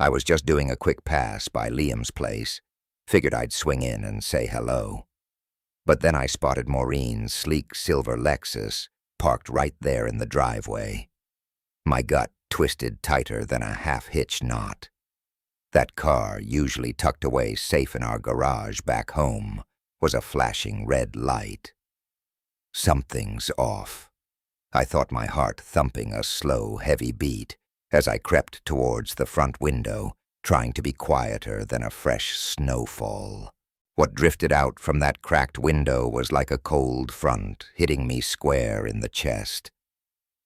I was just doing a quick pass by Liam's place. Figured I'd swing in and say hello. But then I spotted Maureen's sleek silver Lexus parked right there in the driveway. My gut twisted tighter than a half-hitch knot. That car, usually tucked away safe in our garage back home, was a flashing red light. Something's off. I thought, my heart thumping a slow, heavy beat as I crept towards the front window, trying to be quieter than a fresh snowfall. What drifted out from that cracked window was like a cold front hitting me square in the chest.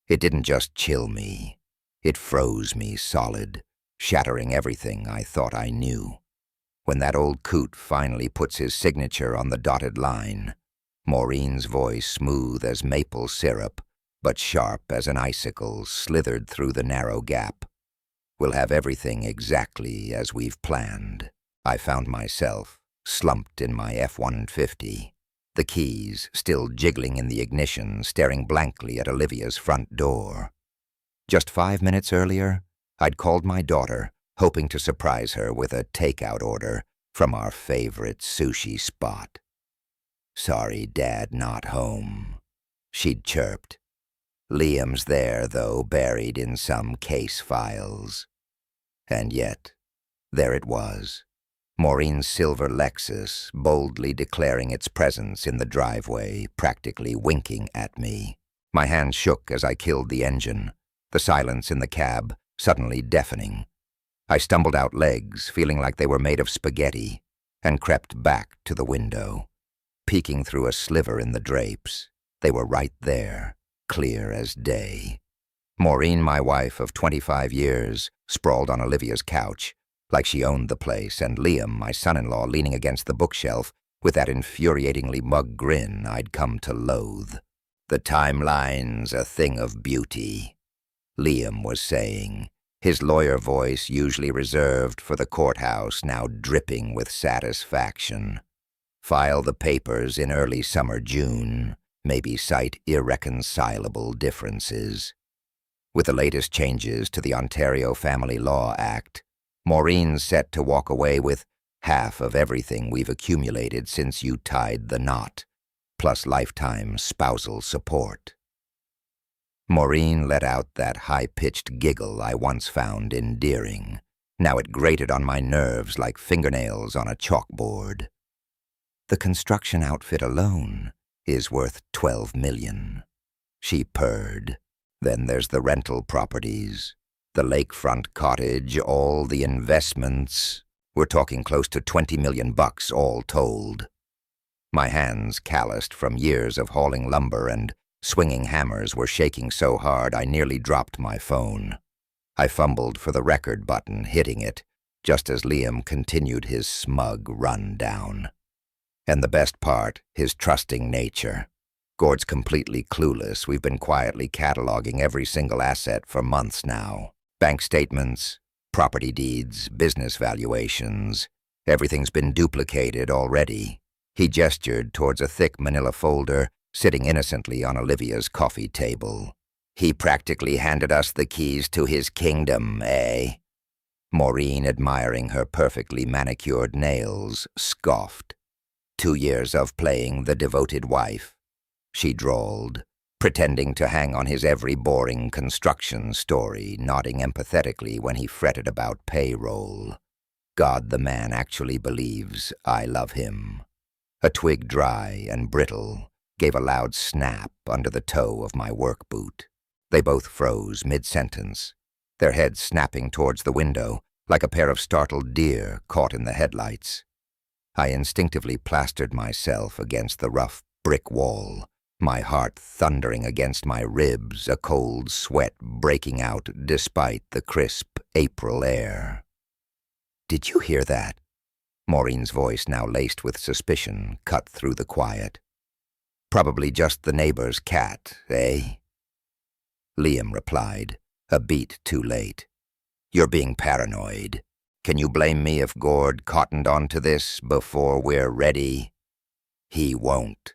It didn't just chill me. It froze me solid, shattering everything I thought I knew. When that old coot finally puts his signature on the dotted line, Maureen's voice, smooth as maple syrup, but sharp as an icicle, slithered through the narrow gap. "We'll have everything exactly as we've planned." I found myself slumped in my F-150, the keys still jiggling in the ignition, staring blankly at Olivia's front door. Just 5 minutes earlier, I'd called my daughter, hoping to surprise her with a takeout order from our favorite sushi spot. "Sorry, Dad, not home," she'd chirped. "Liam's there, though, buried in some case files." And yet, there it was. Maureen's silver Lexus, boldly declaring its presence in the driveway, practically winking at me. My hands shook as I killed the engine, the silence in the cab suddenly deafening. I stumbled out legs, feeling like they were made of spaghetti, and crept back to the window. Peeking through a sliver in the drapes, they were right there, clear as day. Maureen, my wife of 25 years, sprawled on Olivia's couch, like she owned the place, and Liam, my son-in-law, leaning against the bookshelf with that infuriatingly mug grin I'd come to loathe. "The timeline's a thing of beauty," Liam was saying, his lawyer voice, usually reserved for the courthouse, now dripping with satisfaction. "File the papers in early summer June, maybe cite irreconcilable differences." With the latest changes to the Ontario Family Law Act, Maureen's set to walk away with half of everything we've accumulated since you tied the knot, plus lifetime spousal support. Maureen let out that high-pitched giggle I once found endearing. Now it grated on my nerves like fingernails on a chalkboard. "The construction outfit alone is worth $12 million, she purred. "Then there's the rental properties, the lakefront cottage, all the investments. We're talking close to $20 million all told." My hands, calloused from years of hauling lumber and swinging hammers, were shaking so hard I nearly dropped my phone. I fumbled for the record button, hitting it, just as Liam continued his smug rundown. And the best part, his trusting nature. "Gord's completely clueless. We've been quietly cataloging every single asset for months now. Bank statements, property deeds, business valuations. Everything's been duplicated already." He gestured towards a thick manila folder sitting innocently on Olivia's coffee table. "He practically handed us the keys to his kingdom, eh?" Maureen, admiring her perfectly manicured nails, scoffed. "2 years of playing the devoted wife," she drawled, pretending to hang on his every boring construction story, nodding empathetically when he fretted about payroll. "God, the man actually believes I love him." A twig, dry and brittle, gave a loud snap under the toe of my work boot. They both froze mid-sentence, their heads snapping towards the window like a pair of startled deer caught in the headlights. I instinctively plastered myself against the rough brick wall, my heart thundering against my ribs, a cold sweat breaking out despite the crisp April air. "Did you hear that?" Maureen's voice, now laced with suspicion, cut through the quiet. "Probably just the neighbor's cat, eh?" Liam replied, a beat too late. "You're being paranoid. Can you blame me if Gord cottoned onto this before we're ready?" "He won't."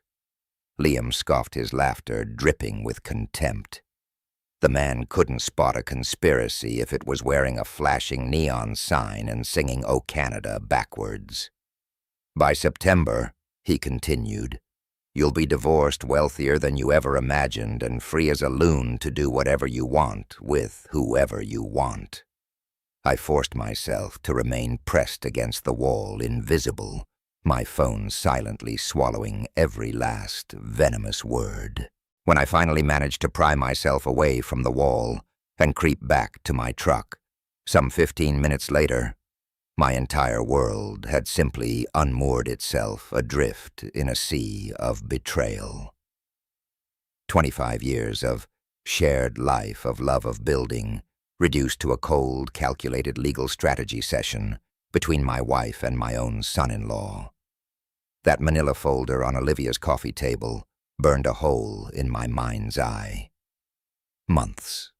Liam scoffed, his laughter dripping with contempt. The man couldn't spot a conspiracy if it was wearing a flashing neon sign and singing "O Canada" backwards. By September, he continued, you'll be divorced, wealthier than you ever imagined, and free as a loon to do whatever you want with whoever you want. I forced myself to remain pressed against the wall, invisible, my phone silently swallowing every last venomous word. When I finally managed to pry myself away from the wall and creep back to my truck, some 15 minutes later, my entire world had simply unmoored itself adrift in a sea of betrayal. 25 years of shared life, of love, of building, reduced to a cold, calculated legal strategy session between my wife and my own son-in-law. That manila folder on Olivia's coffee table burned a hole in my mind's eye. Months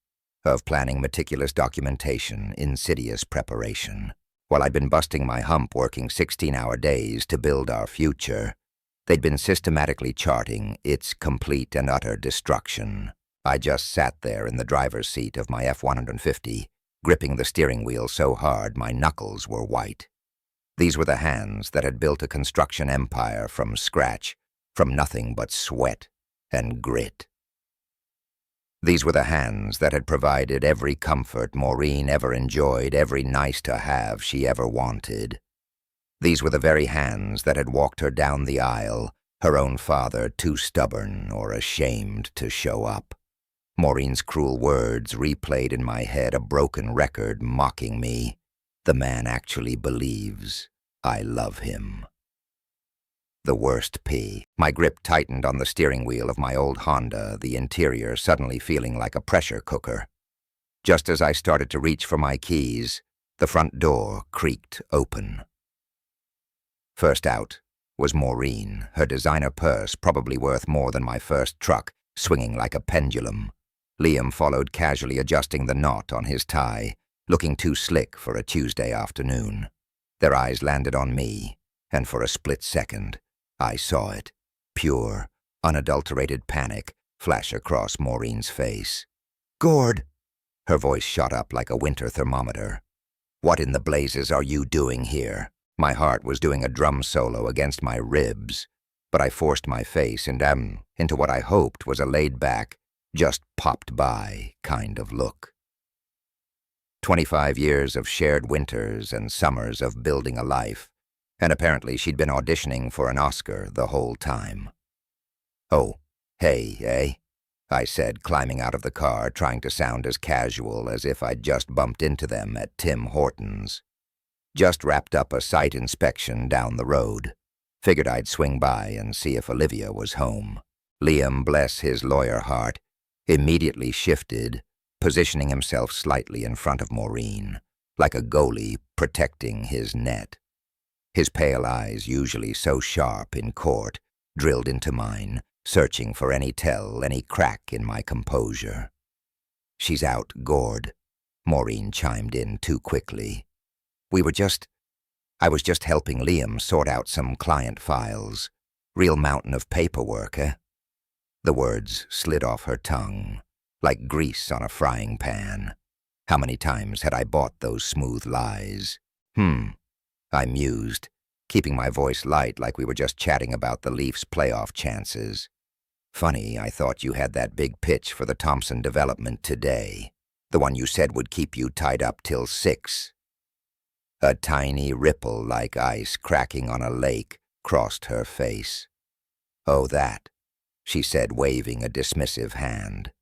of planning, meticulous documentation, insidious preparation. While I'd been busting my hump working 16-hour days to build our future, they'd been systematically charting its complete and utter destruction. I just sat there in the driver's seat of my F-150, gripping the steering wheel so hard my knuckles were white. These were the hands that had built a construction empire from scratch, from nothing but sweat and grit. These were the hands that had provided every comfort Maureen ever enjoyed, every nice-to-have she ever wanted. These were the very hands that had walked her down the aisle, her own father too stubborn or ashamed to show up. Maureen's cruel words replayed in my head, a broken record mocking me. The man actually believes I love him. The worst P. My grip tightened on the steering wheel of my old Honda, the interior suddenly feeling like a pressure cooker. Just as I started to reach for my keys, the front door creaked open. First out was Maureen, her designer purse, probably worth more than my first truck, swinging like a pendulum. Liam followed, casually adjusting the knot on his tie, looking too slick for a Tuesday afternoon. Their eyes landed on me, and for a split second, I saw it, pure, unadulterated panic, flash across Maureen's face. "Gord!" Her voice shot up like a winter thermometer. "What in the blazes are you doing here?" My heart was doing a drum solo against my ribs, but I forced my face into what I hoped was a laid-back, just popped by kind of look. 25 years of shared winters and summers of building a life, and apparently she'd been auditioning for an Oscar the whole time. "Oh, hey, eh?" I said, climbing out of the car, trying to sound as casual as if I'd just bumped into them at Tim Hortons. Just wrapped up a site inspection down the road. Figured I'd swing by and see if Olivia was home. Liam, bless his lawyer heart, immediately shifted, positioning himself slightly in front of Maureen, like a goalie protecting his net. His pale eyes, usually so sharp in court, drilled into mine, searching for any tell, any crack in my composure. "She's out, Gord," Maureen chimed in too quickly. I was just helping Liam sort out some client files. Real mountain of paperwork, eh?" The words slid off her tongue, like grease on a frying pan. How many times had I bought those smooth lies? I mused, keeping my voice light like we were just chatting about the Leafs' playoff chances. "Funny, I thought you had that big pitch for the Thompson development today. The one you said would keep you tied up till 6. A tiny ripple like ice cracking on a lake crossed her face. "Oh, that," she said, waving a dismissive hand.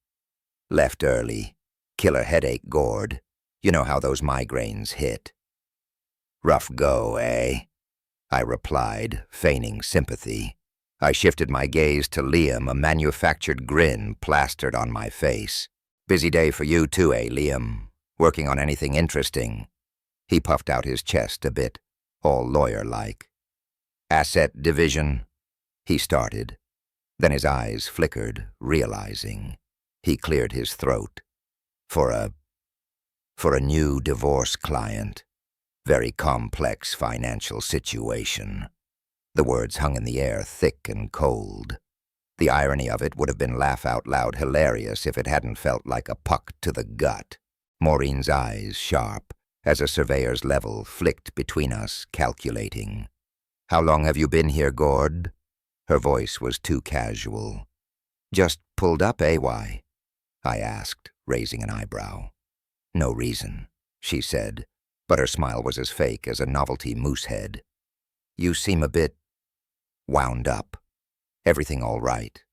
"Left early. Killer headache, Gord. You know how those migraines hit." "Rough go, eh?" I replied, feigning sympathy. I shifted my gaze to Liam, a manufactured grin plastered on my face. "Busy day for you too, eh, Liam? Working on anything interesting?" He puffed out his chest a bit, all lawyer-like. "Asset division?" he started. Then his eyes flickered, realizing. He cleared his throat. For a new divorce client. Very complex financial situation." The words hung in the air, thick and cold. The irony of it would have been laugh-out-loud hilarious if it hadn't felt like a puck to the gut. Maureen's eyes sharp, as a surveyor's level flicked between us, calculating. "How long have you been here, Gord?" Her voice was too casual. "Just pulled up, why?" I asked, raising an eyebrow. "No reason," she said, but her smile was as fake as a novelty moose head. "You seem a bit wound up. Everything all right?"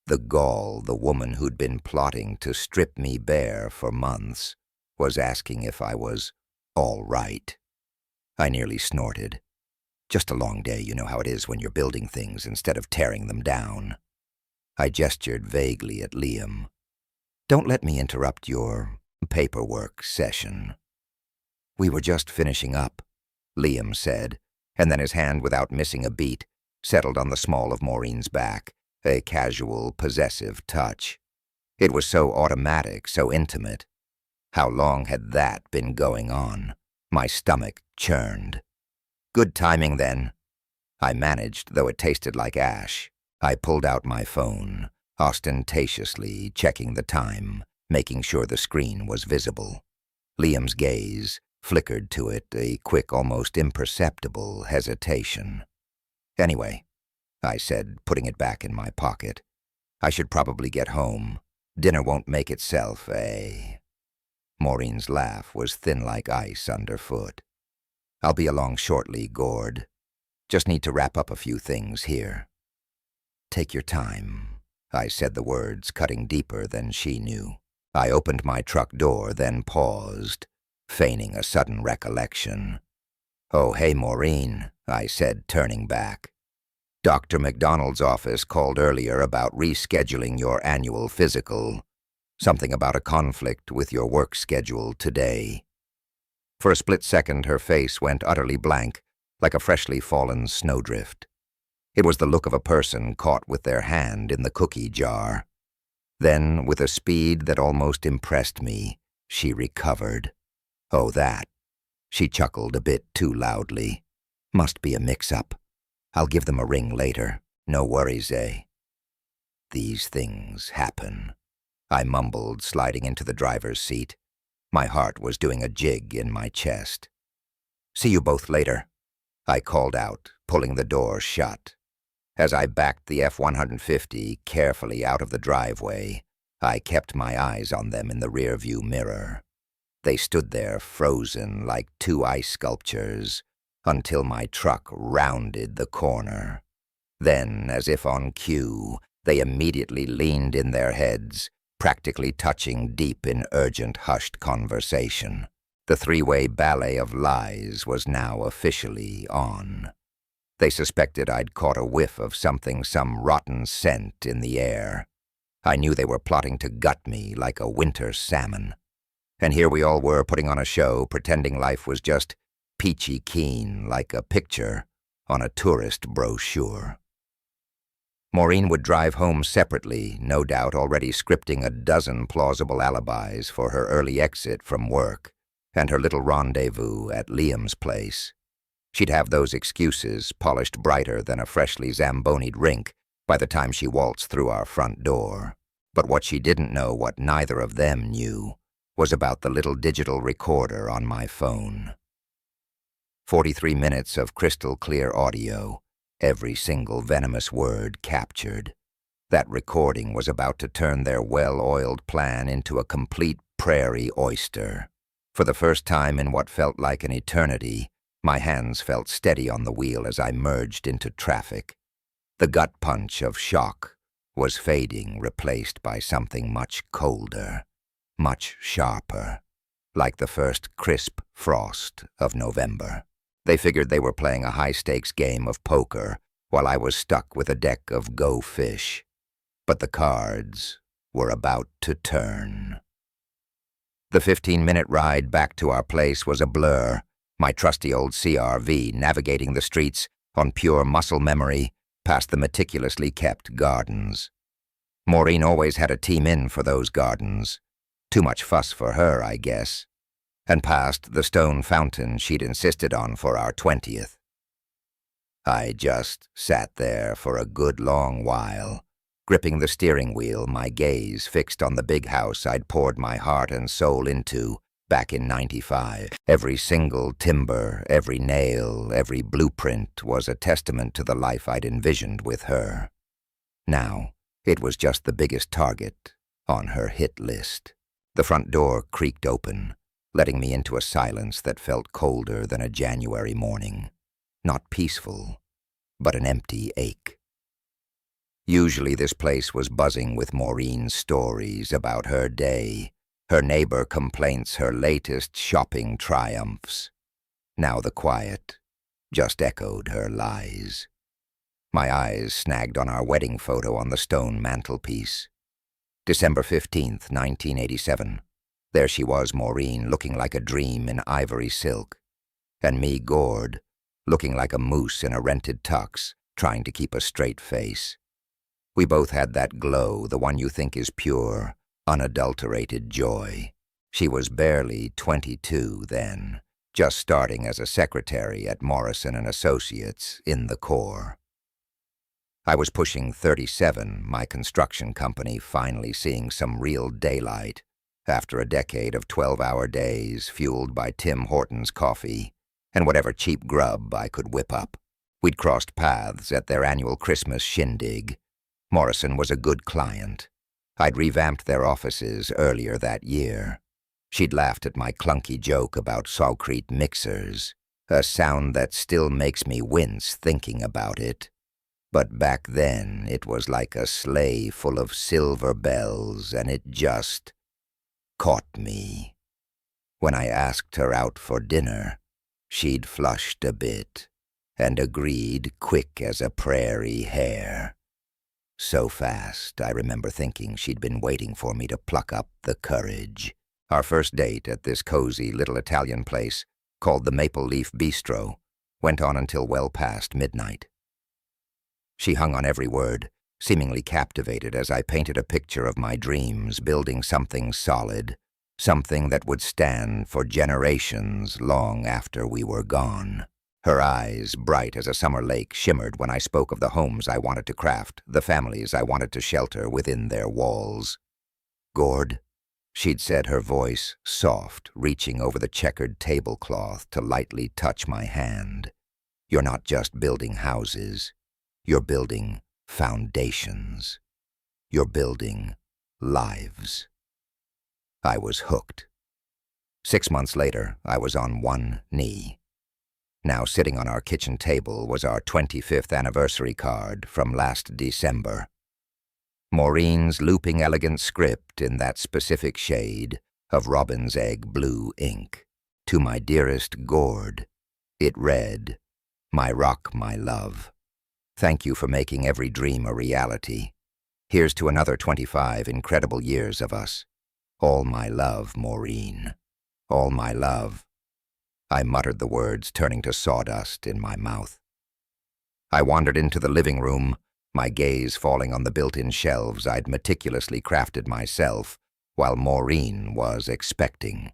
The gall, the woman who'd been plotting to strip me bare for months, was asking if I was all right. I nearly snorted. "Just a long day, you know how it is when you're building things instead of tearing them down." I gestured vaguely at Liam. "Don't let me interrupt your paperwork session." "We were just finishing up," Liam said, and then his hand, without missing a beat, settled on the small of Maureen's back, a casual, possessive touch. It was so automatic, so intimate. How long had that been going on? My stomach churned. "Good timing, then." I managed, though it tasted like ash. I pulled out my phone, ostentatiously checking the time, making sure the screen was visible. Liam's gaze flickered to it, a quick, almost imperceptible hesitation. "Anyway," I said, putting it back in my pocket, "I should probably get home. Dinner won't make itself, eh?" Maureen's laugh was thin like ice underfoot. "I'll be along shortly, Gord. Just need to wrap up a few things here." "Take your time," I said, the words cutting deeper than she knew. I opened my truck door, then paused, feigning a sudden recollection. "Oh, hey, Maureen," I said, turning back. "Dr. McDonald's office called earlier about rescheduling your annual physical. Something about a conflict with your work schedule today." For a split second, her face went utterly blank, like a freshly fallen snowdrift. It was the look of a person caught with their hand in the cookie jar. Then, with a speed that almost impressed me, she recovered. "Oh, that." She chuckled a bit too loudly. "Must be a mix-up. I'll give them a ring later. No worries, eh?" "These things happen," I mumbled, sliding into the driver's seat. My heart was doing a jig in my chest. "See you both later," I called out, pulling the door shut. As I backed the F-150 carefully out of the driveway, I kept my eyes on them in the rearview mirror. They stood there frozen like two ice sculptures until my truck rounded the corner. Then, as if on cue, they immediately leaned in their heads, practically touching deep in urgent, hushed conversation. The three-way ballet of lies was now officially on. They suspected I'd caught a whiff of something, some rotten scent in the air. I knew they were plotting to gut me like a winter salmon. And here we all were putting on a show, pretending life was just peachy keen like a picture on a tourist brochure. Maureen would drive home separately, no doubt already scripting a dozen plausible alibis for her early exit from work and her little rendezvous at Liam's place. She'd have those excuses polished brighter than a freshly zambonied rink by the time she waltzed through our front door. But what she didn't know, what neither of them knew, was about the little digital recorder on my phone. 43 minutes of crystal-clear audio, every single venomous word captured. That recording was about to turn their well-oiled plan into a complete prairie oyster. For the first time in what felt like an eternity, my hands felt steady on the wheel as I merged into traffic. The gut punch of shock was fading, replaced by something much colder, much sharper, like the first crisp frost of November. They figured they were playing a high-stakes game of poker while I was stuck with a deck of Go Fish. But the cards were about to turn. The 15-minute ride back to our place was a blur, my trusty old CRV navigating the streets on pure muscle memory past the meticulously kept gardens. Maureen always had a team in for those gardens. Too much fuss for her, I guess. And past the stone fountain she'd insisted on for our 20th. I just sat there for a good long while, gripping the steering wheel, my gaze fixed on the big house I'd poured my heart and soul into back in '95. Every single timber, every nail, every blueprint was a testament to the life I'd envisioned with her. Now, it was just the biggest target on her hit list. The front door creaked open, letting me into a silence that felt colder than a January morning. Not peaceful, but an empty ache. Usually this place was buzzing with Maureen's stories about her day, her neighbor complaints, her latest shopping triumphs. Now the quiet just echoed her lies. My eyes snagged on our wedding photo on the stone mantelpiece. December 15th, 1987. There she was, Maureen, looking like a dream in ivory silk. And me, Gord, looking like a moose in a rented tux, trying to keep a straight face. We both had that glow, the one you think is pure, unadulterated joy. She was barely 22 then, just starting as a secretary at Morrison & Associates in the Corps. I was pushing 37, my construction company finally seeing some real daylight after a decade of 12-hour days fueled by Tim Hortons coffee and whatever cheap grub I could whip up. We'd crossed paths at their annual Christmas shindig. Morrison was a good client. I'd revamped their offices earlier that year. She'd laughed at my clunky joke about Salcrete mixers, a sound that still makes me wince thinking about it. But back then it was like a sleigh full of silver bells, and it just caught me. When I asked her out for dinner, she'd flushed a bit and agreed quick as a prairie hare. So fast, I remember thinking she'd been waiting for me to pluck up the courage. Our first date at this cozy little Italian place, called the Maple Leaf Bistro, went on until well past midnight. She hung on every word, seemingly captivated as I painted a picture of my dreams, building something solid, something that would stand for generations long after we were gone. Her eyes, bright as a summer lake, shimmered when I spoke of the homes I wanted to craft, the families I wanted to shelter within their walls. "Gord," she'd said, her voice soft, reaching over the checkered tablecloth to lightly touch my hand. "You're not just building houses. You're building foundations. You're building lives." I was hooked. 6 months later, I was on one knee. Now sitting on our kitchen table was our 25th anniversary card from last December. Maureen's looping elegant script in that specific shade of robin's egg blue ink. To my dearest Gord, it read, "My rock, my love. Thank you for making every dream a reality. Here's to another 25 incredible years of us. All my love, Maureen. All my love." I muttered the words, turning to sawdust in my mouth. I wandered into the living room, my gaze falling on the built-in shelves I'd meticulously crafted myself, while Maureen was expecting.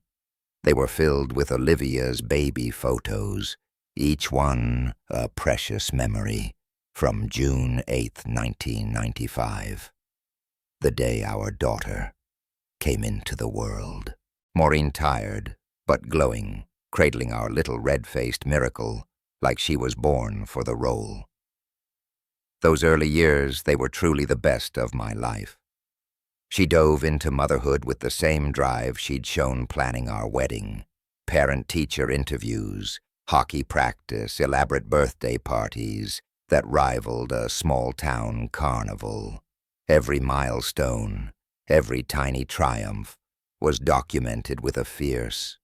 They were filled with Olivia's baby photos, each one a precious memory, from June 8th, 1995, the day our daughter came into the world. Maureen tired, but glowing, cradling our little red-faced miracle like she was born for the role. Those early years, they were truly the best of my life. She dove into motherhood with the same drive she'd shown planning our wedding. Parent-teacher interviews, hockey practice, elaborate birthday parties that rivaled a small-town carnival. Every milestone, every tiny triumph was documented with a fierce,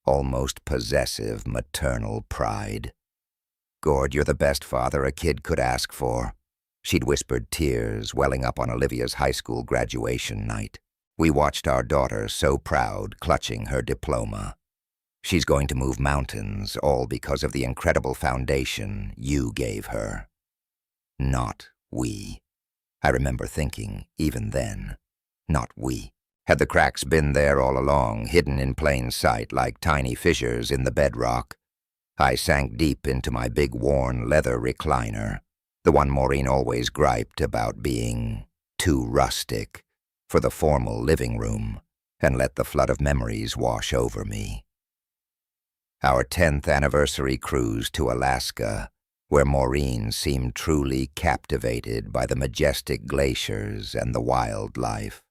almost possessive maternal pride. "Gord, you're the best father a kid could ask for," she'd whispered, tears welling up on Olivia's high school graduation night. We watched our daughter, so proud, clutching her diploma. "She's going to move mountains, all because of the incredible foundation you gave her." Not we. I remember thinking, even then, not we. Had the cracks been there all along, hidden in plain sight like tiny fissures in the bedrock? I sank deep into my big worn leather recliner, the one Maureen always griped about being too rustic for the formal living room, and let the flood of memories wash over me. Our 10th anniversary cruise to Alaska, where Maureen seemed truly captivated by the majestic glaciers and the wildlife.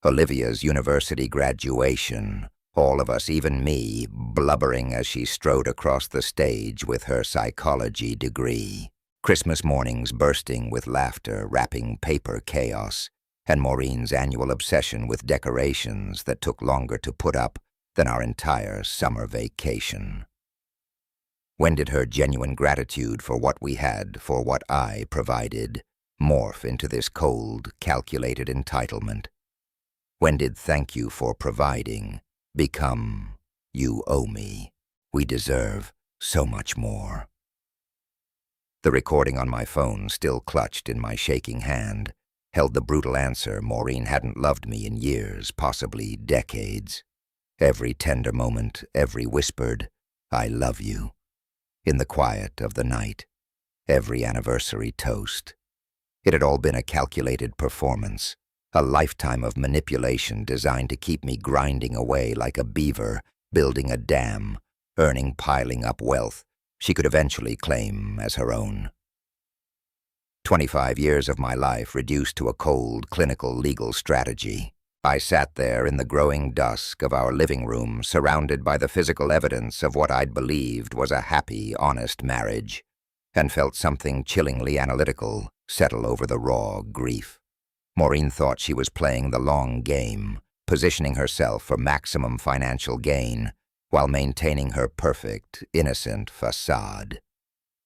Olivia's university graduation, all of us, even me, blubbering as she strode across the stage with her psychology degree. Christmas mornings bursting with laughter, wrapping paper chaos, and Maureen's annual obsession with decorations that took longer to put up than our entire summer vacation. When did her genuine gratitude for what we had, for what I provided, morph into this cold, calculated entitlement? When did thank you for providing become you owe me? We deserve so much more. The recording on my phone, still clutched in my shaking hand, held the brutal answer Maureen hadn't loved me in years, possibly decades. Every tender moment, every whispered, "I love you," in the quiet of the night, every anniversary toast. It had all been a calculated performance, a lifetime of manipulation designed to keep me grinding away like a beaver, building a dam, earning, piling up wealth she could eventually claim as her own. 25 years of my life reduced to a cold, clinical legal strategy. I sat there in the growing dusk of our living room, surrounded by the physical evidence of what I'd believed was a happy, honest marriage, and felt something chillingly analytical settle over the raw grief. Maureen thought she was playing the long game, positioning herself for maximum financial gain while maintaining her perfect, innocent facade.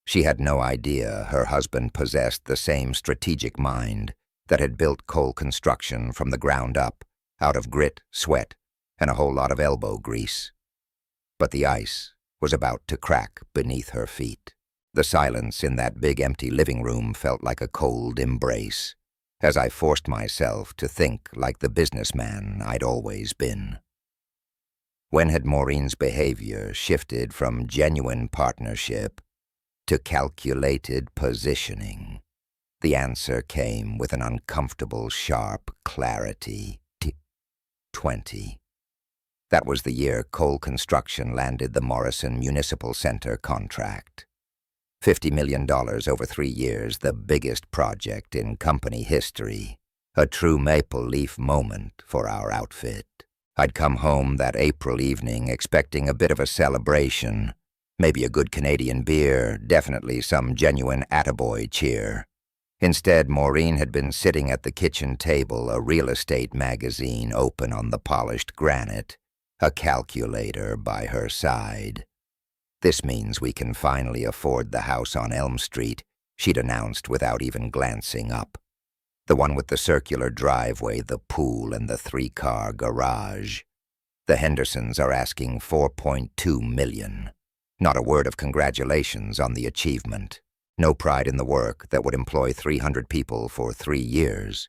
She had no idea her husband possessed the same strategic mind that had built Cole Construction from the ground up, out of grit, sweat, and a whole lot of elbow grease. But the ice was about to crack beneath her feet. The silence in that big empty living room felt like a cold embrace, as I forced myself to think like the businessman I'd always been. When had Maureen's behavior shifted from genuine partnership to calculated positioning? The answer came with an uncomfortable, sharp clarity. 20. That was the year Cole Construction landed the Morrison Municipal Center contract. $50 million over 3 years, the biggest project in company history. A true maple leaf moment for our outfit. I'd come home that April evening expecting a bit of a celebration, maybe a good Canadian beer, definitely some genuine attaboy cheer. Instead, Maureen had been sitting at the kitchen table, a real estate magazine open on the polished granite, a calculator by her side. "This means we can finally afford the house on Elm Street," she'd announced without even glancing up. The one with the circular driveway, the pool, and the 3-car garage. The Hendersons are asking $4.2 million. Not a word of congratulations on the achievement. No pride in the work that would employ 300 people for 3 years.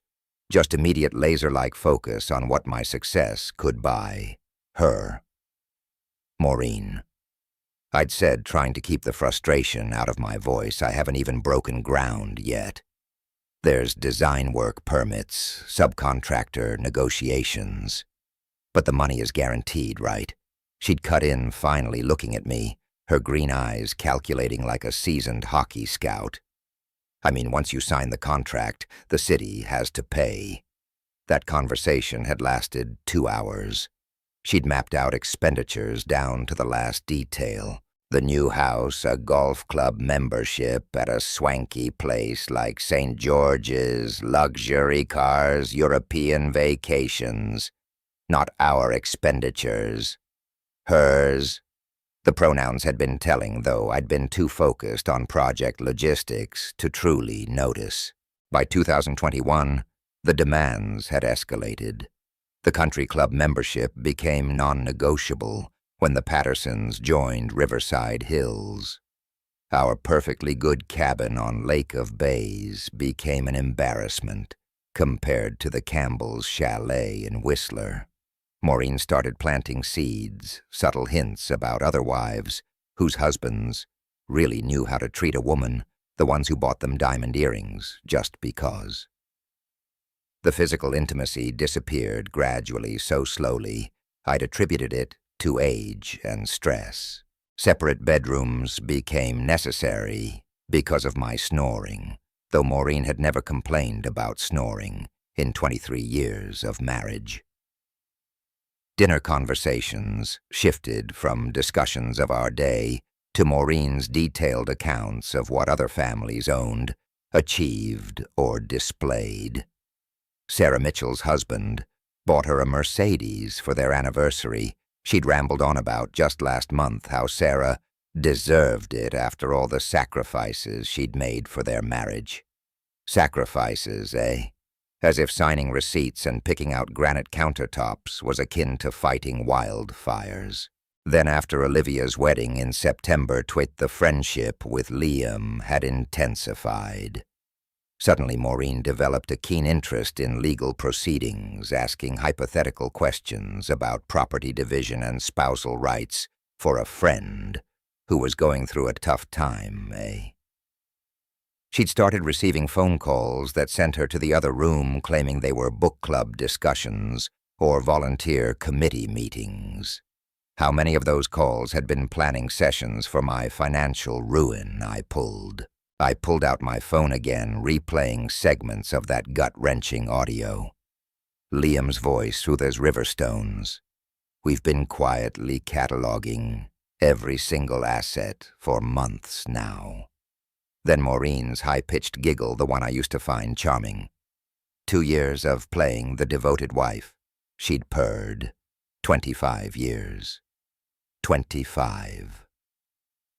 Just immediate laser-like focus on what my success could buy her. Maureen. I'd said, trying to keep the frustration out of my voice, I haven't even broken ground yet. There's design work permits, subcontractor negotiations. But the money is guaranteed, right? She'd cut in, finally, looking at me, her green eyes calculating like a seasoned hockey scout. I mean, once you sign the contract, the city has to pay. That conversation had lasted 2 hours. She'd mapped out expenditures down to the last detail. The new house, a golf club membership at a swanky place like St. George's, luxury cars, European vacations. Not our expenditures. Hers. The pronouns had been telling, though I'd been too focused on project logistics to truly notice. By 2021, the demands had escalated. The country club membership became non-negotiable when the Pattersons joined Riverside Hills. Our perfectly good cabin on Lake of Bays became an embarrassment compared to the Campbells' chalet in Whistler. Maureen started planting seeds, subtle hints about other wives, whose husbands really knew how to treat a woman, the ones who bought them diamond earrings just because. The physical intimacy disappeared gradually so slowly, I'd attributed it to age and stress. Separate bedrooms became necessary because of my snoring, though Maureen had never complained about snoring in 23 years of marriage. Dinner conversations shifted from discussions of our day to Maureen's detailed accounts of what other families owned, achieved, or displayed. Sarah Mitchell's husband bought her a Mercedes for their anniversary. She'd rambled on about just last month how Sarah deserved it after all the sacrifices she'd made for their marriage. Sacrifices, eh? As if signing receipts and picking out granite countertops was akin to fighting wildfires. Then after Olivia's wedding in September, the friendship with Liam had intensified. Suddenly, Maureen developed a keen interest in legal proceedings, asking hypothetical questions about property division and spousal rights for a friend who was going through a tough time, eh? She'd started receiving phone calls that sent her to the other room claiming they were book club discussions or volunteer committee meetings. How many of those calls had been planning sessions for my financial ruin, I pulled out my phone again, replaying segments of that gut-wrenching audio. Liam's voice through those river stones. We've been quietly cataloging every single asset for months now. Then Maureen's high-pitched giggle, the one I used to find charming. 2 years of playing the devoted wife. She'd purred. 25 years. 25.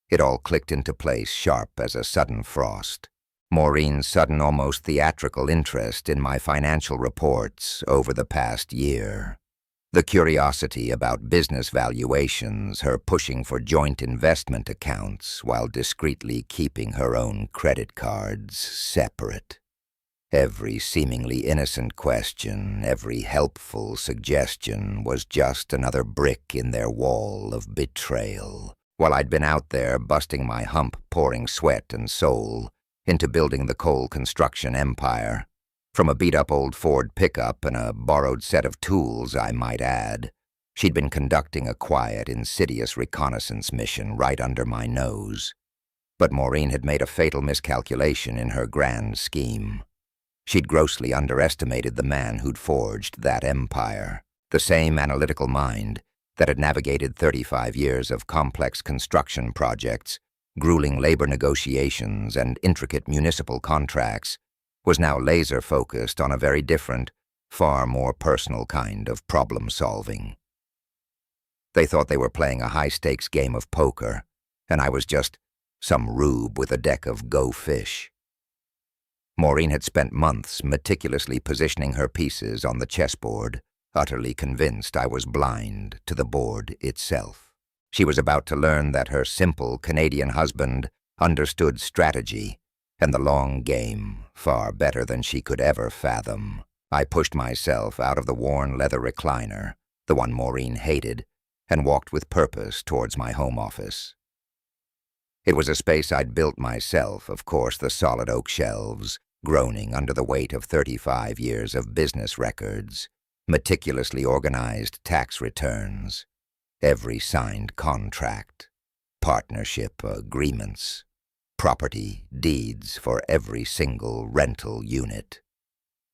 It all clicked into place sharp as a sudden frost. Maureen's sudden, almost theatrical interest in my financial reports over the past year. The curiosity about business valuations, her pushing for joint investment accounts while discreetly keeping her own credit cards separate. Every seemingly innocent question, every helpful suggestion was just another brick in their wall of betrayal. While I'd been out there busting my hump, pouring sweat and soul into building the coal construction empire, from a beat-up old Ford pickup and a borrowed set of tools, I might add, she'd been conducting a quiet, insidious reconnaissance mission right under my nose. But Maureen had made a fatal miscalculation in her grand scheme. She'd grossly underestimated the man who'd forged that empire, the same analytical mind that had navigated 35 years of complex construction projects, grueling labor negotiations, and intricate municipal contracts, was now laser-focused on a very different, far more personal kind of problem-solving. They thought they were playing a high-stakes game of poker, and I was just some rube with a deck of Go Fish. Maureen had spent months meticulously positioning her pieces on the chessboard, utterly convinced I was blind to the board itself. She was about to learn that her simple Canadian husband understood strategy and the long game far better than she could ever fathom. I pushed myself out of the worn leather recliner, the one Maureen hated, and walked with purpose towards my home office. It was a space I'd built myself, of course, the solid oak shelves, groaning under the weight of 35 years of business records, meticulously organized tax returns, every signed contract, partnership agreements, property deeds for every single rental unit.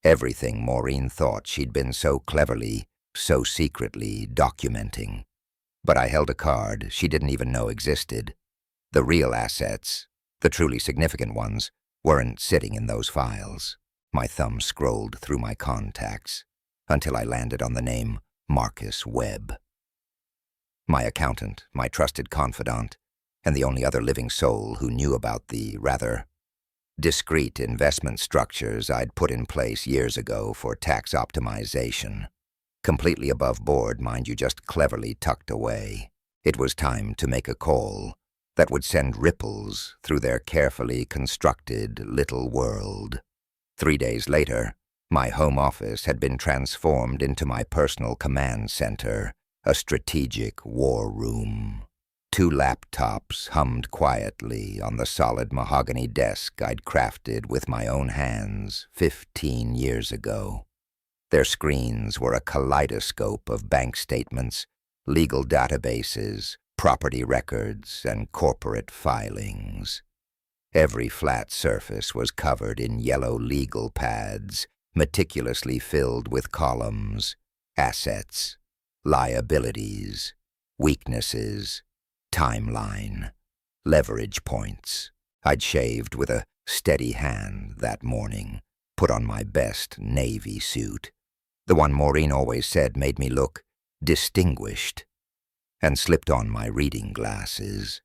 Everything Maureen thought she'd been so cleverly, so secretly documenting. But I held a card she didn't even know existed. The real assets, the truly significant ones, weren't sitting in those files. My thumb scrolled through my contacts until I landed on the name Marcus Webb. My accountant, my trusted confidant, and the only other living soul who knew about the rather discreet investment structures I'd put in place years ago for tax optimization. Completely above board, mind you, just cleverly tucked away. It was time to make a call that would send ripples through their carefully constructed little world. 3 days later, my home office had been transformed into my personal command center, a strategic war room. 2 laptops hummed quietly on the solid mahogany desk I'd crafted with my own hands 15 years ago. Their screens were a kaleidoscope of bank statements, legal databases, property records, and corporate filings. Every flat surface was covered in yellow legal pads, meticulously filled with columns, assets, liabilities, weaknesses, timeline, leverage points. I'd shaved with a steady hand that morning, put on my best navy suit, the one Maureen always said made me look distinguished, and slipped on my reading glasses.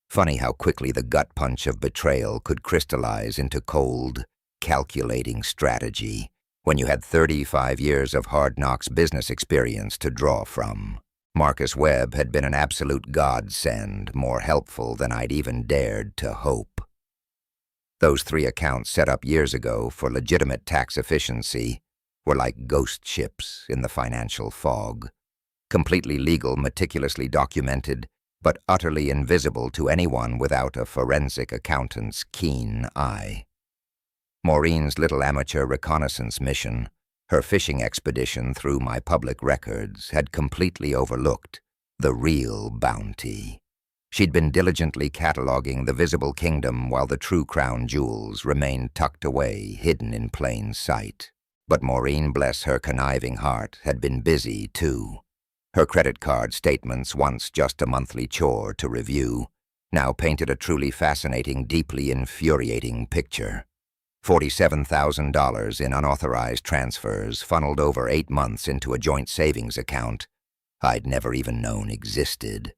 Funny how quickly the gut punch of betrayal could crystallize into cold, calculating strategy when you had 35 years of hard knocks business experience to draw from. Marcus Webb had been an absolute godsend, more helpful than I'd even dared to hope. Those 3 accounts set up years ago for legitimate tax efficiency were like ghost ships in the financial fog, completely legal, meticulously documented, but utterly invisible to anyone without a forensic accountant's keen eye. Maureen's little amateur reconnaissance mission, her fishing expedition through my public records, had completely overlooked the real bounty. She'd been diligently cataloging the visible kingdom while the true crown jewels remained tucked away, hidden in plain sight. But Maureen, bless her conniving heart, had been busy too. Her credit card statements, once just a monthly chore to review, now painted a truly fascinating, deeply infuriating picture. $47,000 in unauthorized transfers funneled over 8 months into a joint savings account I'd never even known existed.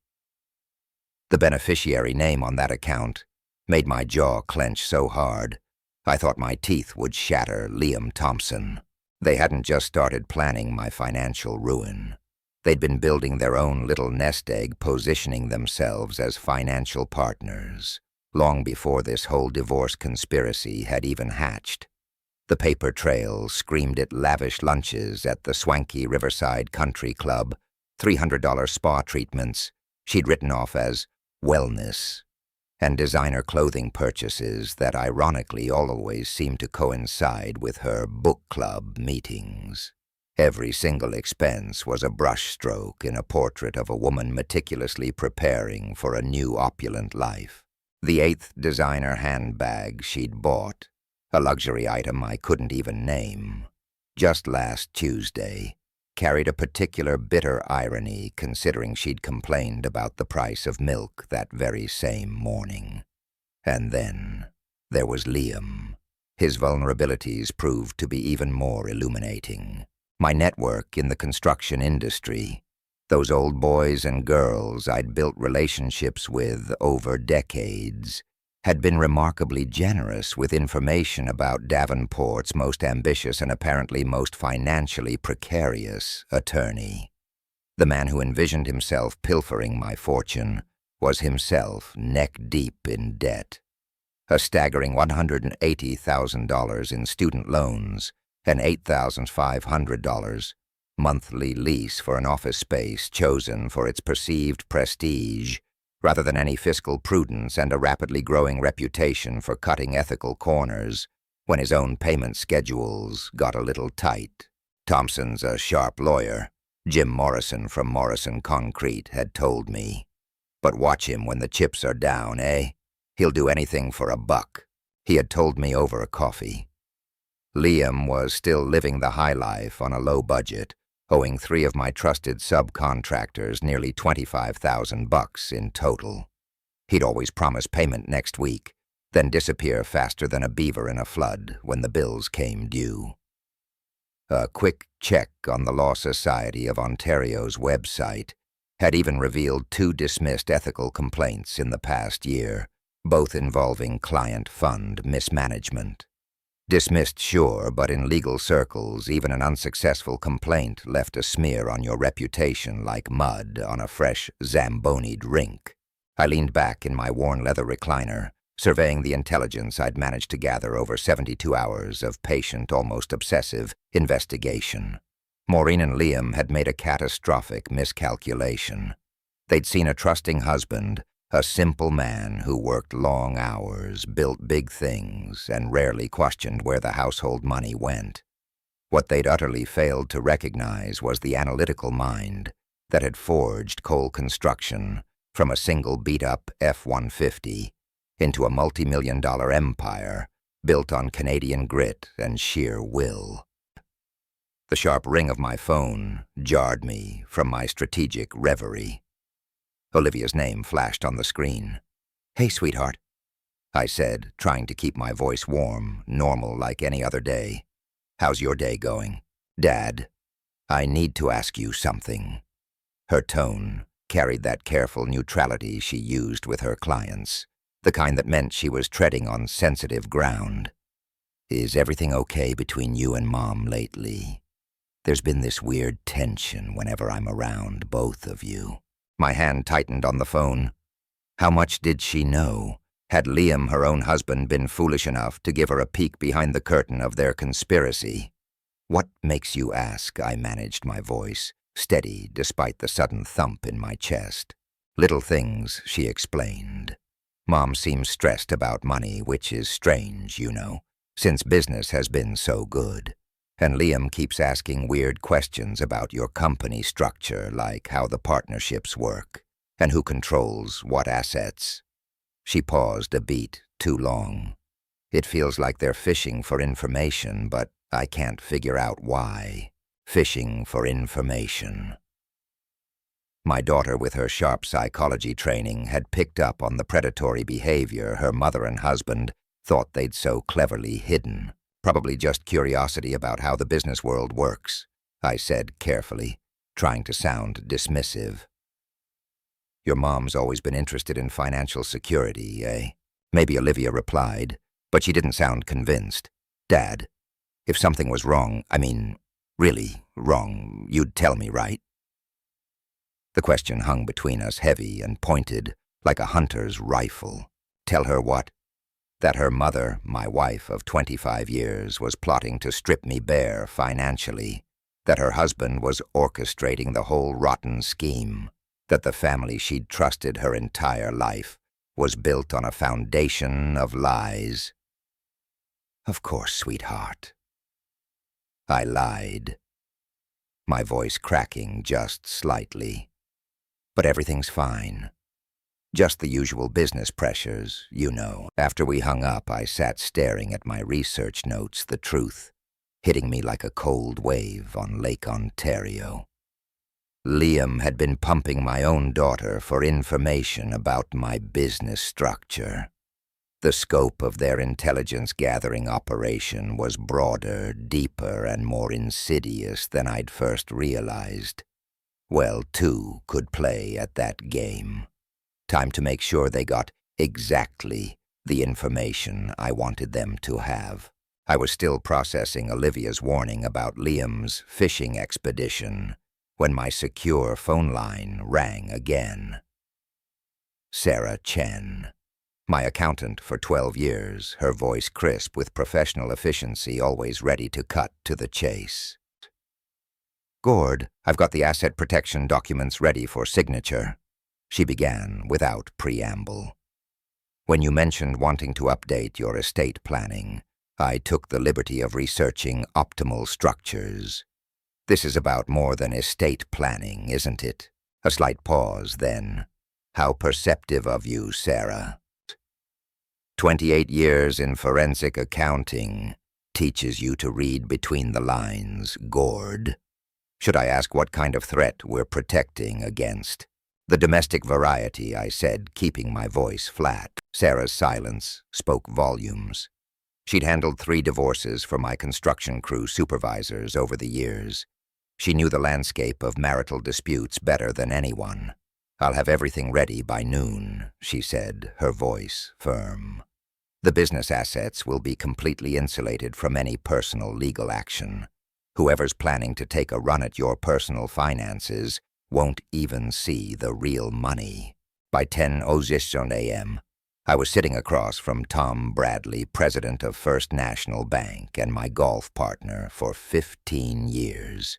The beneficiary name on that account made my jaw clench so hard I thought my teeth would shatter. Liam Thompson. They hadn't just started planning my financial ruin. They'd been building their own little nest egg, positioning themselves as financial partners, long before this whole divorce conspiracy had even hatched. The paper trail screamed at lavish lunches at the swanky Riverside Country Club, $300 spa treatments she'd written off as wellness, and designer clothing purchases that ironically always seemed to coincide with her book club meetings. Every single expense was a brushstroke in a portrait of a woman meticulously preparing for a new opulent life. The 8th designer handbag she'd bought, a luxury item I couldn't even name, just last Tuesday, carried a particular bitter irony considering she'd complained about the price of milk that very same morning. And then there was Liam. His vulnerabilities proved to be even more illuminating. My network in the construction industry, those old boys and girls I'd built relationships with over decades, had been remarkably generous with information about Davenport's most ambitious and apparently most financially precarious attorney. The man who envisioned himself pilfering my fortune was himself neck-deep in debt. A staggering $180,000 in student loans, an $8,500 monthly lease for an office space chosen for its perceived prestige rather than any fiscal prudence, and a rapidly growing reputation for cutting ethical corners when his own payment schedules got a little tight. Thompson's a sharp lawyer, Jim Morrison from Morrison Concrete had told me. But watch him when the chips are down, eh? He'll do anything for a buck, he had told me over a coffee. Liam was still living the high life on a low budget, owing 3 of my trusted subcontractors nearly $25,000 in total. He'd always promise payment next week, then disappear faster than a beaver in a flood when the bills came due. A quick check on the Law Society of Ontario's website had even revealed 2 dismissed ethical complaints in the past year, both involving client fund mismanagement. Dismissed, sure, but in legal circles, even an unsuccessful complaint left a smear on your reputation like mud on a fresh Zamboni'd rink. I leaned back in my worn leather recliner, surveying the intelligence I'd managed to gather over 72 hours of patient, almost obsessive investigation. Maureen and Liam had made a catastrophic miscalculation. They'd seen a trusting husband, a simple man who worked long hours, built big things, and rarely questioned where the household money went. What they'd utterly failed to recognize was the analytical mind that had forged Cole Construction from a single beat-up F-150 into a multi-million-dollar empire built on Canadian grit and sheer will. The sharp ring of my phone jarred me from my strategic reverie. Olivia's name flashed on the screen. "Hey, sweetheart," I said, trying to keep my voice warm, normal like any other day. "How's your day going?" "Dad, I need to ask you something." Her tone carried that careful neutrality she used with her clients, the kind that meant she was treading on sensitive ground. "Is everything okay between you and Mom lately? There's been this weird tension whenever I'm around both of you." My hand tightened on the phone. How much did she know? Had Liam, her own husband, been foolish enough to give her a peek behind the curtain of their conspiracy? "What makes you ask?" I managed my voice, steady despite the sudden thump in my chest. "Little things," she explained. "Mom seems stressed about money, which is strange, you know, since business has been so good. And Liam keeps asking weird questions about your company structure, like how the partnerships work, and who controls what assets." She paused a beat too long. "It feels like they're fishing for information, but I can't figure out why. Fishing for information." My daughter, with her sharp psychology training, had picked up on the predatory behavior her mother and husband thought they'd so cleverly hidden. "Probably just curiosity about how the business world works," I said carefully, trying to sound dismissive. "Your mom's always been interested in financial security, eh?" Maybe Olivia replied, but she didn't sound convinced. "Dad, if something was wrong, really wrong, you'd tell me, right?" The question hung between us, heavy and pointed, like a hunter's rifle. Tell her what? That her mother, my wife of 25 years, was plotting to strip me bare financially. That her husband was orchestrating the whole rotten scheme. That the family she'd trusted her entire life was built on a foundation of lies. "Of course, sweetheart." I lied, my voice cracking just slightly. "But everything's fine. Just the usual business pressures, you know." After we hung up, I sat staring at my research notes, the truth hitting me like a cold wave on Lake Ontario. Liam had been pumping my own daughter for information about my business structure. The scope of their intelligence-gathering operation was broader, deeper, and more insidious than I'd first realized. Well, two could play at that game. Time to make sure they got exactly the information I wanted them to have. I was still processing Olivia's warning about Liam's fishing expedition when my secure phone line rang again. Sarah Chen, my accountant for 12 years, her voice crisp with professional efficiency, always ready to cut to the chase. "Gord, I've got the asset protection documents ready for signature," she began without preamble. "When you mentioned wanting to update your estate planning, I took the liberty of researching optimal structures. This is about more than estate planning, isn't it?" A slight pause, then. "How perceptive of you, Sarah. 28 years in forensic accounting teaches you to read between the lines, Gord. Should I ask what kind of threat we're protecting against?" "The domestic variety," I said, keeping my voice flat. Sarah's silence spoke volumes. She'd handled 3 divorces for my construction crew supervisors over the years. She knew the landscape of marital disputes better than anyone. "I'll have everything ready by noon," she said, her voice firm. "The business assets will be completely insulated from any personal legal action. Whoever's planning to take a run at your personal finances won't even see the real money." By 10:00 a.m., I was sitting across from Tom Bradley, president of First National Bank and my golf partner for 15 years.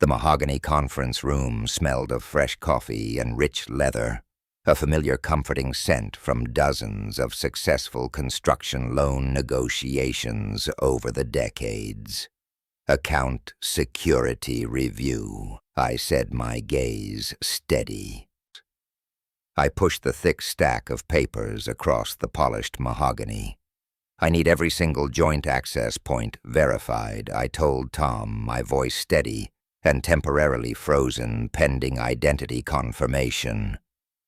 The mahogany conference room smelled of fresh coffee and rich leather, a familiar comforting scent from dozens of successful construction loan negotiations over the decades. "Account security review," I said, my gaze steady. I pushed the thick stack of papers across the polished mahogany. "I need every single joint access point verified," I told Tom, my voice steady and temporarily frozen pending identity confirmation.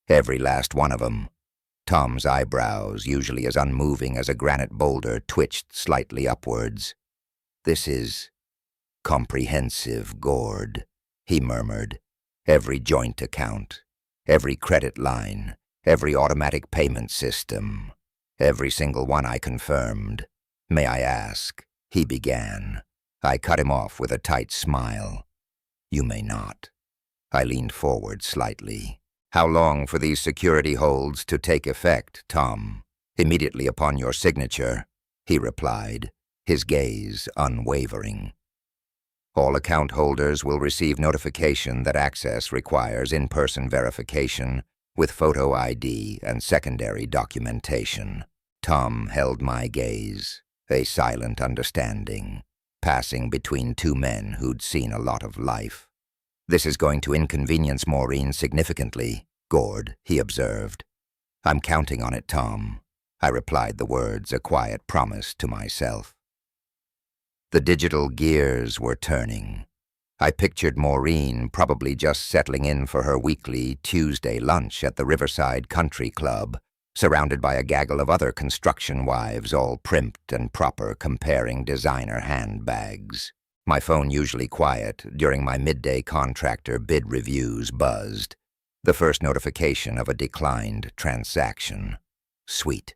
"Every last one of them." Tom's eyebrows, usually as unmoving as a granite boulder, twitched slightly upwards. "This is comprehensive, Gord," he murmured. "Every joint account, every credit line, every automatic payment system, every single one," I confirmed. "May I ask?" he began. I cut him off with a tight smile. "You may not." I leaned forward slightly. "How long for these security holds to take effect, Tom?" "Immediately upon your signature," he replied, his gaze unwavering. "All account holders will receive notification that access requires in-person verification with photo ID and secondary documentation." Tom held my gaze, a silent understanding, passing between two men who'd seen a lot of life. "This is going to inconvenience Maureen significantly, Gord," he observed. "I'm counting on it, Tom." I replied the words, a quiet promise to myself. The digital gears were turning. I pictured Maureen probably just settling in for her weekly Tuesday lunch at the Riverside Country Club, surrounded by a gaggle of other construction wives, all primped and proper, comparing designer handbags. My phone, usually quiet during my midday contractor bid reviews, buzzed. The first notification of a declined transaction. Sweet.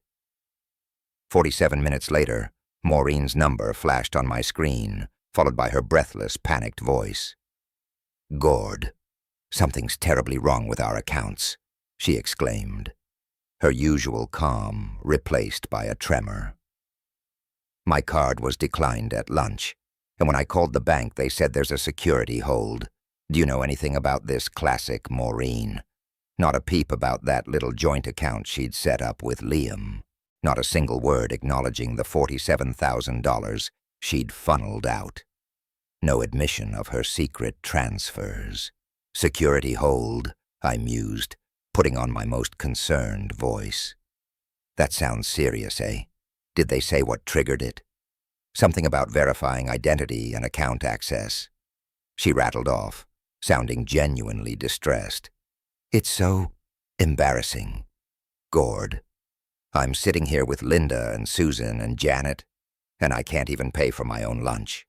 47 minutes later, Maureen's number flashed on my screen, followed by her breathless, panicked voice. "Gord, something's terribly wrong with our accounts," she exclaimed, her usual calm replaced by a tremor. "My card was declined at lunch, and when I called the bank they said there's a security hold. Do you know anything about this classic Maureen? Not a peep about that little joint account she'd set up with Liam. Not a single word acknowledging the $47,000 she'd funneled out. No admission of her secret transfers. Security hold," I mused, putting on my most concerned voice. "That sounds serious, eh? Did they say what triggered it?" "Something about verifying identity and account access," she rattled off, sounding genuinely distressed. "It's so embarrassing, Gord. I'm sitting here with Linda and Susan and Janet, and I can't even pay for my own lunch."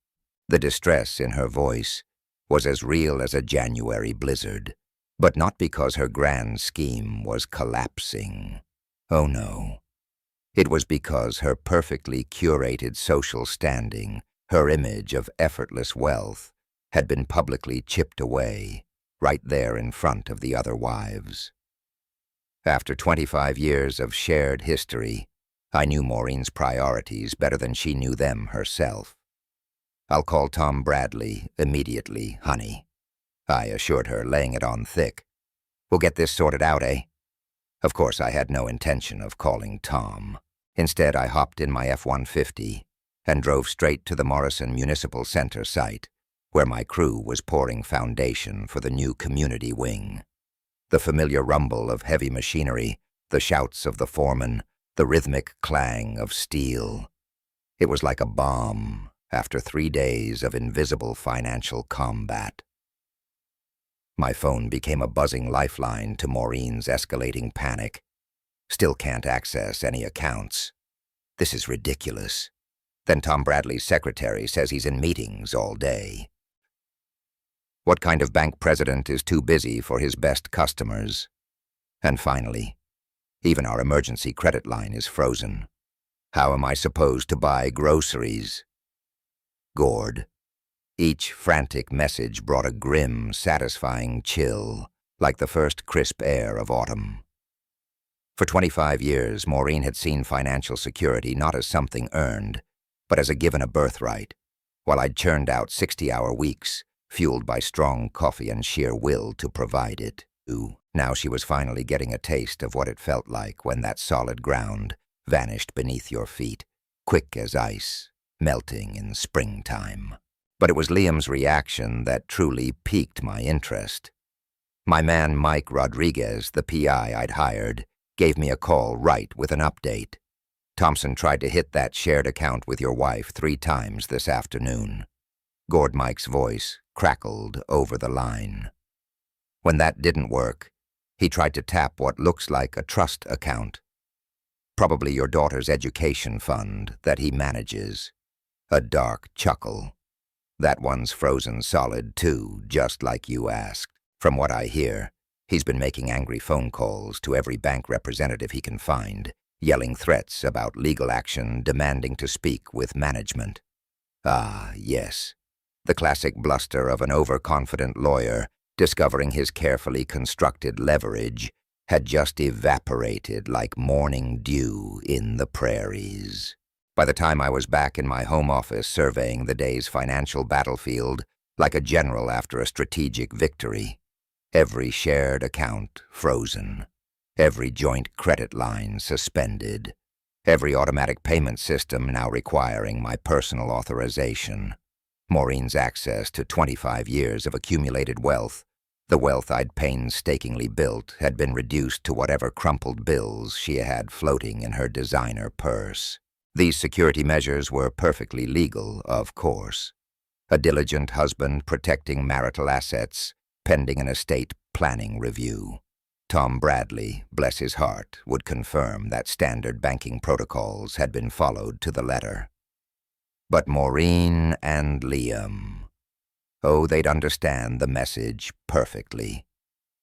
The distress in her voice was as real as a January blizzard, but not because her grand scheme was collapsing. Oh no. It was because her perfectly curated social standing, her image of effortless wealth, had been publicly chipped away, right there in front of the other wives. After 25 years of shared history, I knew Maureen's priorities better than she knew them herself. "I'll call Tom Bradley immediately, honey," I assured her, laying it on thick. "We'll get this sorted out, eh?" Of course, I had no intention of calling Tom. Instead, I hopped in my F-150 and drove straight to the Morrison Municipal Center site, where my crew was pouring foundation for the new community wing. The familiar rumble of heavy machinery, the shouts of the foreman, the rhythmic clang of steel. It was like a bomb after 3 days of invisible financial combat. My phone became a buzzing lifeline to Maureen's escalating panic. "Still can't access any accounts. This is ridiculous. Then Tom Bradley's secretary says he's in meetings all day. What kind of bank president is too busy for his best customers?" And finally, even our emergency credit line is frozen. How am I supposed to buy groceries? Gord. Each frantic message brought a grim, satisfying chill, like the first crisp air of autumn. For 25 years, Maureen had seen financial security not as something earned, but as a given, a birthright. While I'd churned out 60-hour weeks, fueled by strong coffee and sheer will to provide it. Now she was finally getting a taste of what it felt like when that solid ground vanished beneath your feet, quick as ice, melting in springtime. But it was Liam's reaction that truly piqued my interest. My man Mike Rodriguez, the PI I'd hired, gave me a call right with an update. Thompson tried to hit that shared account with your wife 3 times this afternoon. Gord Mike's voice crackled over the line. When that didn't work, he tried to tap what looks like a trust account. Probably your daughter's education fund that he manages. A dark chuckle. That one's frozen solid too, just like you asked. From what I hear, he's been making angry phone calls to every bank representative he can find, yelling threats about legal action, demanding to speak with management. Ah, yes. The classic bluster of an overconfident lawyer discovering his carefully constructed leverage had just evaporated like morning dew in the prairies. By the time I was back in my home office surveying the day's financial battlefield like a general after a strategic victory, every shared account frozen, every joint credit line suspended, every automatic payment system now requiring my personal authorization. Maureen's access to 25 years of accumulated wealth, the wealth I'd painstakingly built, had been reduced to whatever crumpled bills she had floating in her designer purse. These security measures were perfectly legal, of course. A diligent husband protecting marital assets, pending an estate planning review. Tom Bradley, bless his heart, would confirm that standard banking protocols had been followed to the letter. But Maureen and Liam, oh, they'd understand the message perfectly.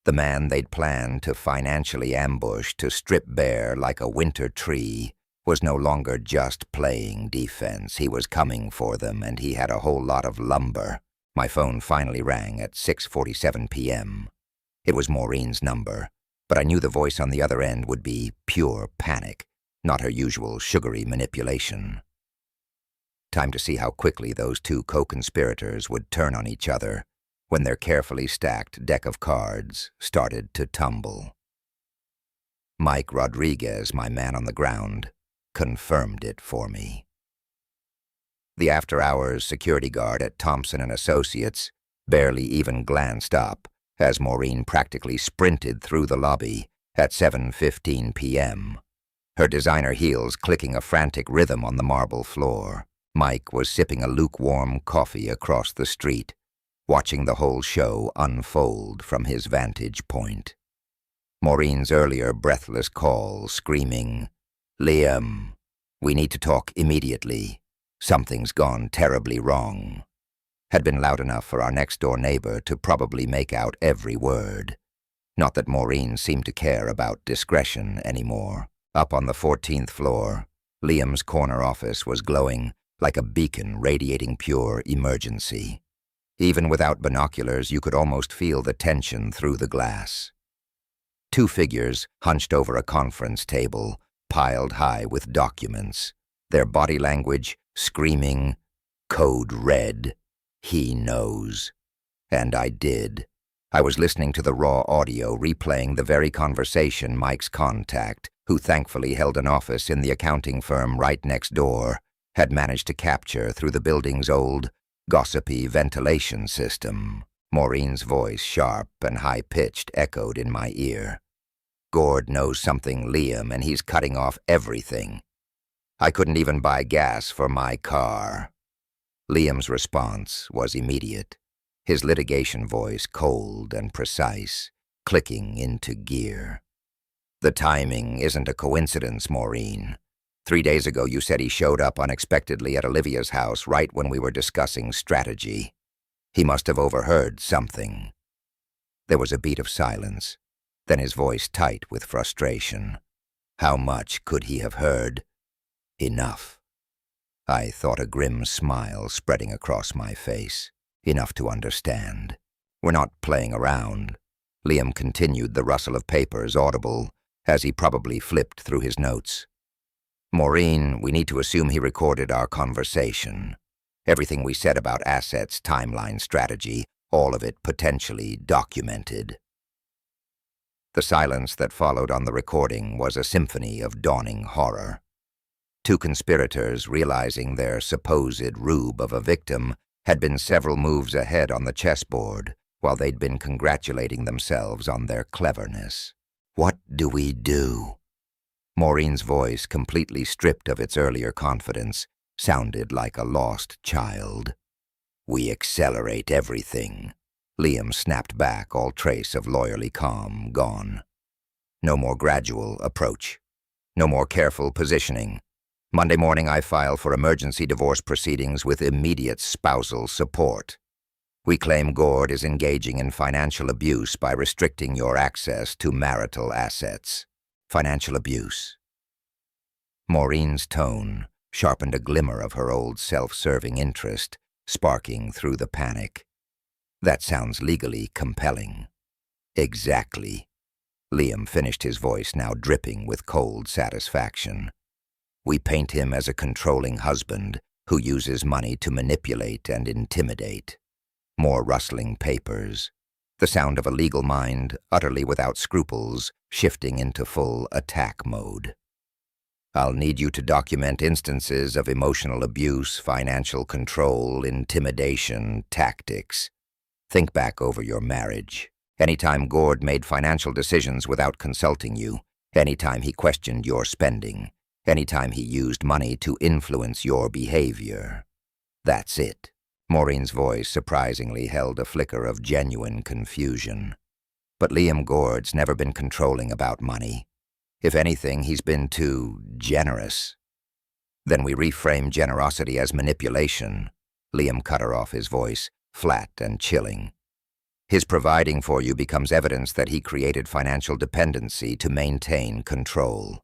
The man they'd planned to financially ambush, to strip bare like a winter tree, was no longer just playing defense. He was coming for them, and he had a whole lot of lumber. My phone finally rang at 6:47 p.m. It was Maureen's number, but I knew the voice on the other end would be pure panic, not her usual sugary manipulation. Time to see how quickly those 2 co-conspirators would turn on each other when their carefully stacked deck of cards started to tumble. Mike Rodriguez, my man on the ground, confirmed it for me. The after-hours security guard at Thompson & Associates barely even glanced up as Maureen practically sprinted through the lobby at 7:15 p.m., her designer heels clicking a frantic rhythm on the marble floor. Mike was sipping a lukewarm coffee across the street, watching the whole show unfold from his vantage point. Maureen's earlier breathless call, screaming, "Liam, we need to talk immediately. Something's gone terribly wrong," had been loud enough for our next-door neighbor to probably make out every word. Not that Maureen seemed to care about discretion anymore. Up on the 14th floor, Liam's corner office was glowing like a beacon radiating pure emergency. Even without binoculars, you could almost feel the tension through the glass. 2 figures hunched over a conference table, piled high with documents, their body language screaming, "Code red. He knows." And I did. I was listening to the raw audio replaying the very conversation Mike's contact, who thankfully held an office in the accounting firm right next door, had managed to capture through the building's old, gossipy ventilation system. Maureen's voice, sharp and high-pitched, echoed in my ear. "Gord knows something, Liam, and he's cutting off everything. I couldn't even buy gas for my car." Liam's response was immediate, his litigation voice cold and precise, clicking into gear. "The timing isn't a coincidence, Maureen. 3 days ago you said he showed up unexpectedly at Olivia's house right when we were discussing strategy. He must have overheard something." There was a beat of silence, then his voice tight with frustration. How much could he have heard? Enough. I thought, a grim smile spreading across my face. Enough to understand. "We're not playing around." Liam continued, the rustle of papers audible as he probably flipped through his notes. "Maureen, we need to assume he recorded our conversation. Everything we said about assets, timeline, strategy, all of it potentially documented. The silence that followed on the recording was a symphony of dawning horror. Two conspirators, realizing their supposed rube of a victim, had been several moves ahead on the chessboard, while they'd been congratulating themselves on their cleverness. What do we do? Maureen's voice, completely stripped of its earlier confidence, sounded like a lost child. We accelerate everything. Liam snapped back, all trace of lawyerly calm gone. No more gradual approach. No more careful positioning. Monday morning I file for emergency divorce proceedings with immediate spousal support. We claim Gord is engaging in financial abuse by restricting your access to marital assets. Financial abuse. Maureen's tone sharpened a glimmer of her old self-serving interest, sparking through the panic. That sounds legally compelling. Exactly. Liam finished, his voice now dripping with cold satisfaction. We paint him as a controlling husband who uses money to manipulate and intimidate. More rustling papers. The sound of a legal mind, utterly without scruples, shifting into full attack mode. I'll need you to document instances of emotional abuse, financial control, intimidation, tactics. Think back over your marriage. Anytime Gord made financial decisions without consulting you, anytime he questioned your spending, anytime he used money to influence your behavior. That's it. Maureen's voice surprisingly held a flicker of genuine confusion. But Liam Gord's never been controlling about money. If anything, he's been too generous. Then we reframe generosity as manipulation. Liam cut her off, his voice flat and chilling. His providing for you becomes evidence that he created financial dependency to maintain control.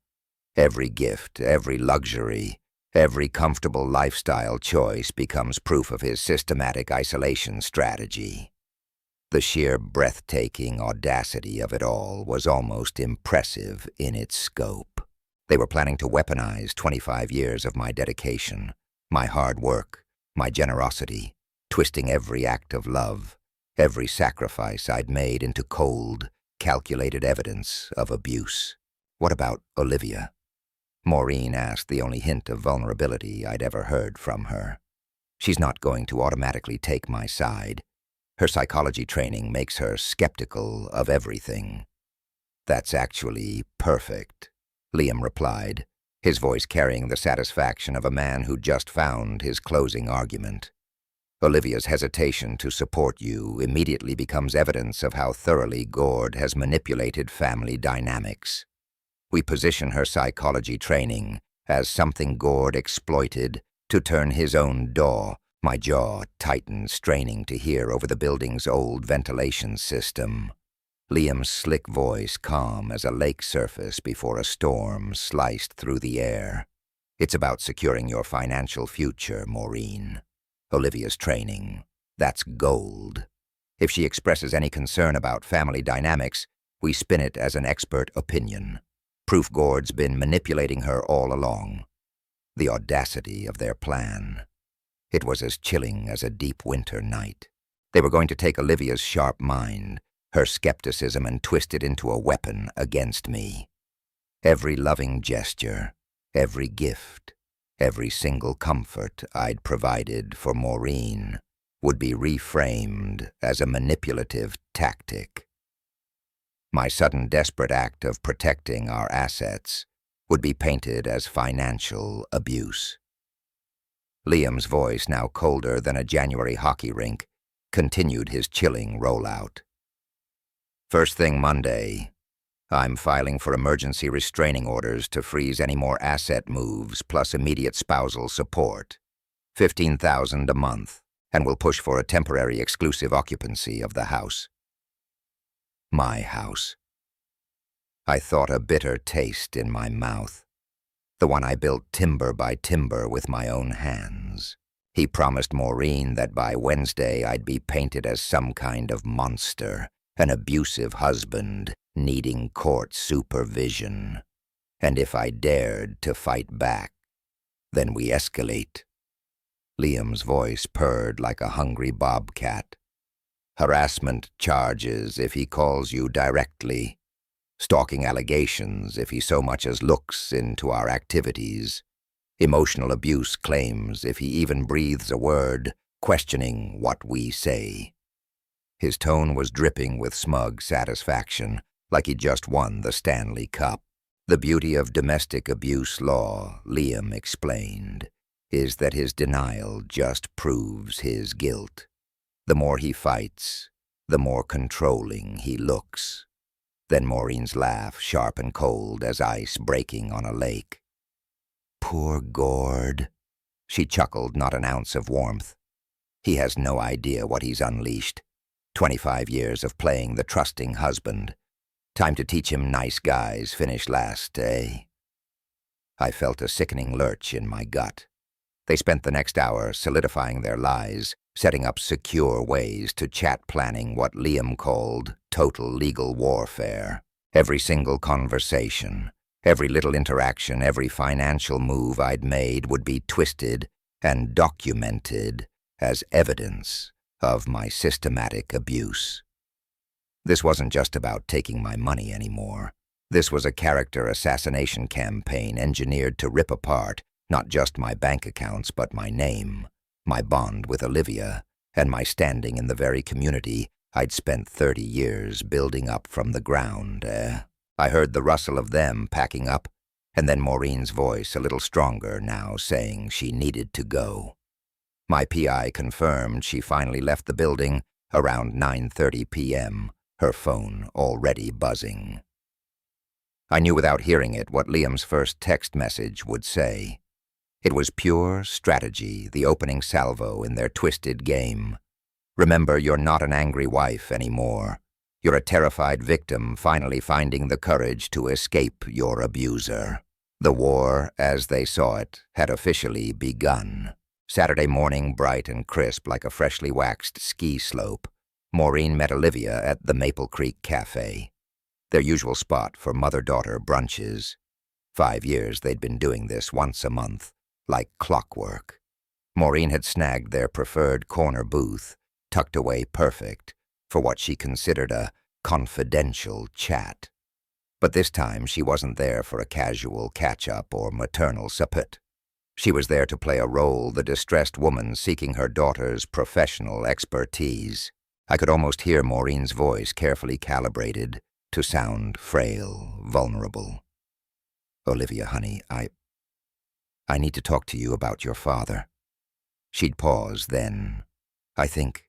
Every gift, every luxury, every comfortable lifestyle choice becomes proof of his systematic isolation strategy. The sheer breathtaking audacity of it all was almost impressive in its scope. They were planning to weaponize 25 years of my dedication, my hard work, my generosity, twisting every act of love, every sacrifice I'd made into cold, calculated evidence of abuse. What about Olivia? Maureen asked, the only hint of vulnerability I'd ever heard from her. She's not going to automatically take my side. Her psychology training makes her skeptical of everything. That's actually perfect, Liam replied, his voice carrying the satisfaction of a man who just found his closing argument. Olivia's hesitation to support you immediately becomes evidence of how thoroughly Gord has manipulated family dynamics. We position her psychology training as something Gord exploited to turn his own door. My jaw tightened, straining to hear over the building's old ventilation system. Liam's slick voice, calm as a lake surface before a storm, sliced through the air. It's about securing your financial future, Maureen. Olivia's training, that's gold. If she expresses any concern about family dynamics, we spin it as an expert opinion. Proof Gord's been manipulating her all along. The audacity of their plan. It was as chilling as a deep winter night. They were going to take Olivia's sharp mind, her skepticism, and twist it into a weapon against me. Every loving gesture, every gift, every single comfort I'd provided for Maureen would be reframed as a manipulative tactic. My sudden desperate act of protecting our assets would be painted as financial abuse. Liam's voice, now colder than a January hockey rink, continued his chilling rollout. First thing Monday, I'm filing for emergency restraining orders to freeze any more asset moves plus immediate spousal support. $15,000 a month, and we'll push for a temporary exclusive occupancy of the house. My house. I thought a bitter taste in my mouth. The one I built timber by timber with my own hands. He promised Maureen that by Wednesday I'd be painted as some kind of monster, an abusive husband needing court supervision. And if I dared to fight back, then we escalate. Liam's voice purred like a hungry bobcat. Harassment charges if he calls you directly. Stalking allegations if he so much as looks into our activities. Emotional abuse claims if he even breathes a word, questioning what we say. His tone was dripping with smug satisfaction, like he'd just won the Stanley Cup. The beauty of domestic abuse law, Liam explained, is that his denial just proves his guilt. The more he fights, the more controlling he looks. Then Maureen's laugh, sharp and cold as ice breaking on a lake. Poor Gord. She chuckled, not an ounce of warmth. He has no idea what he's unleashed. 25 years of playing the trusting husband. Time to teach him nice guys finish last, eh? I felt a sickening lurch in my gut. They spent the next hour solidifying their lies, setting up secure ways to chat, planning what Liam called total legal warfare. Every single conversation, every little interaction, every financial move I'd made would be twisted and documented as evidence of my systematic abuse. This wasn't just about taking my money anymore. This was a character assassination campaign engineered to rip apart not just my bank accounts, but my name, my bond with Olivia, and my standing in the very community I'd spent 30 years building up from the ground, I heard the rustle of them packing up, and then Maureen's voice, a little stronger now, saying she needed to go. My PI confirmed she finally left the building around 9:30 p.m., her phone already buzzing. I knew without hearing it what Liam's first text message would say. It was pure strategy, the opening salvo in their twisted game. Remember, you're not an angry wife anymore. You're a terrified victim finally finding the courage to escape your abuser. The war, as they saw it, had officially begun. Saturday morning, bright and crisp like a freshly waxed ski slope, Maureen met Olivia at the Maple Creek Cafe, their usual spot for mother-daughter brunches. 5 years they'd been doing this once a month, like clockwork. Maureen had snagged their preferred corner booth, tucked away perfect, for what she considered a confidential chat. But this time she wasn't there for a casual catch-up or maternal support. She was there to play a role, the distressed woman seeking her daughter's professional expertise. I could almost hear Maureen's voice, carefully calibrated to sound frail, vulnerable. Olivia, honey, I need to talk to you about your father. She'd pause, then, I think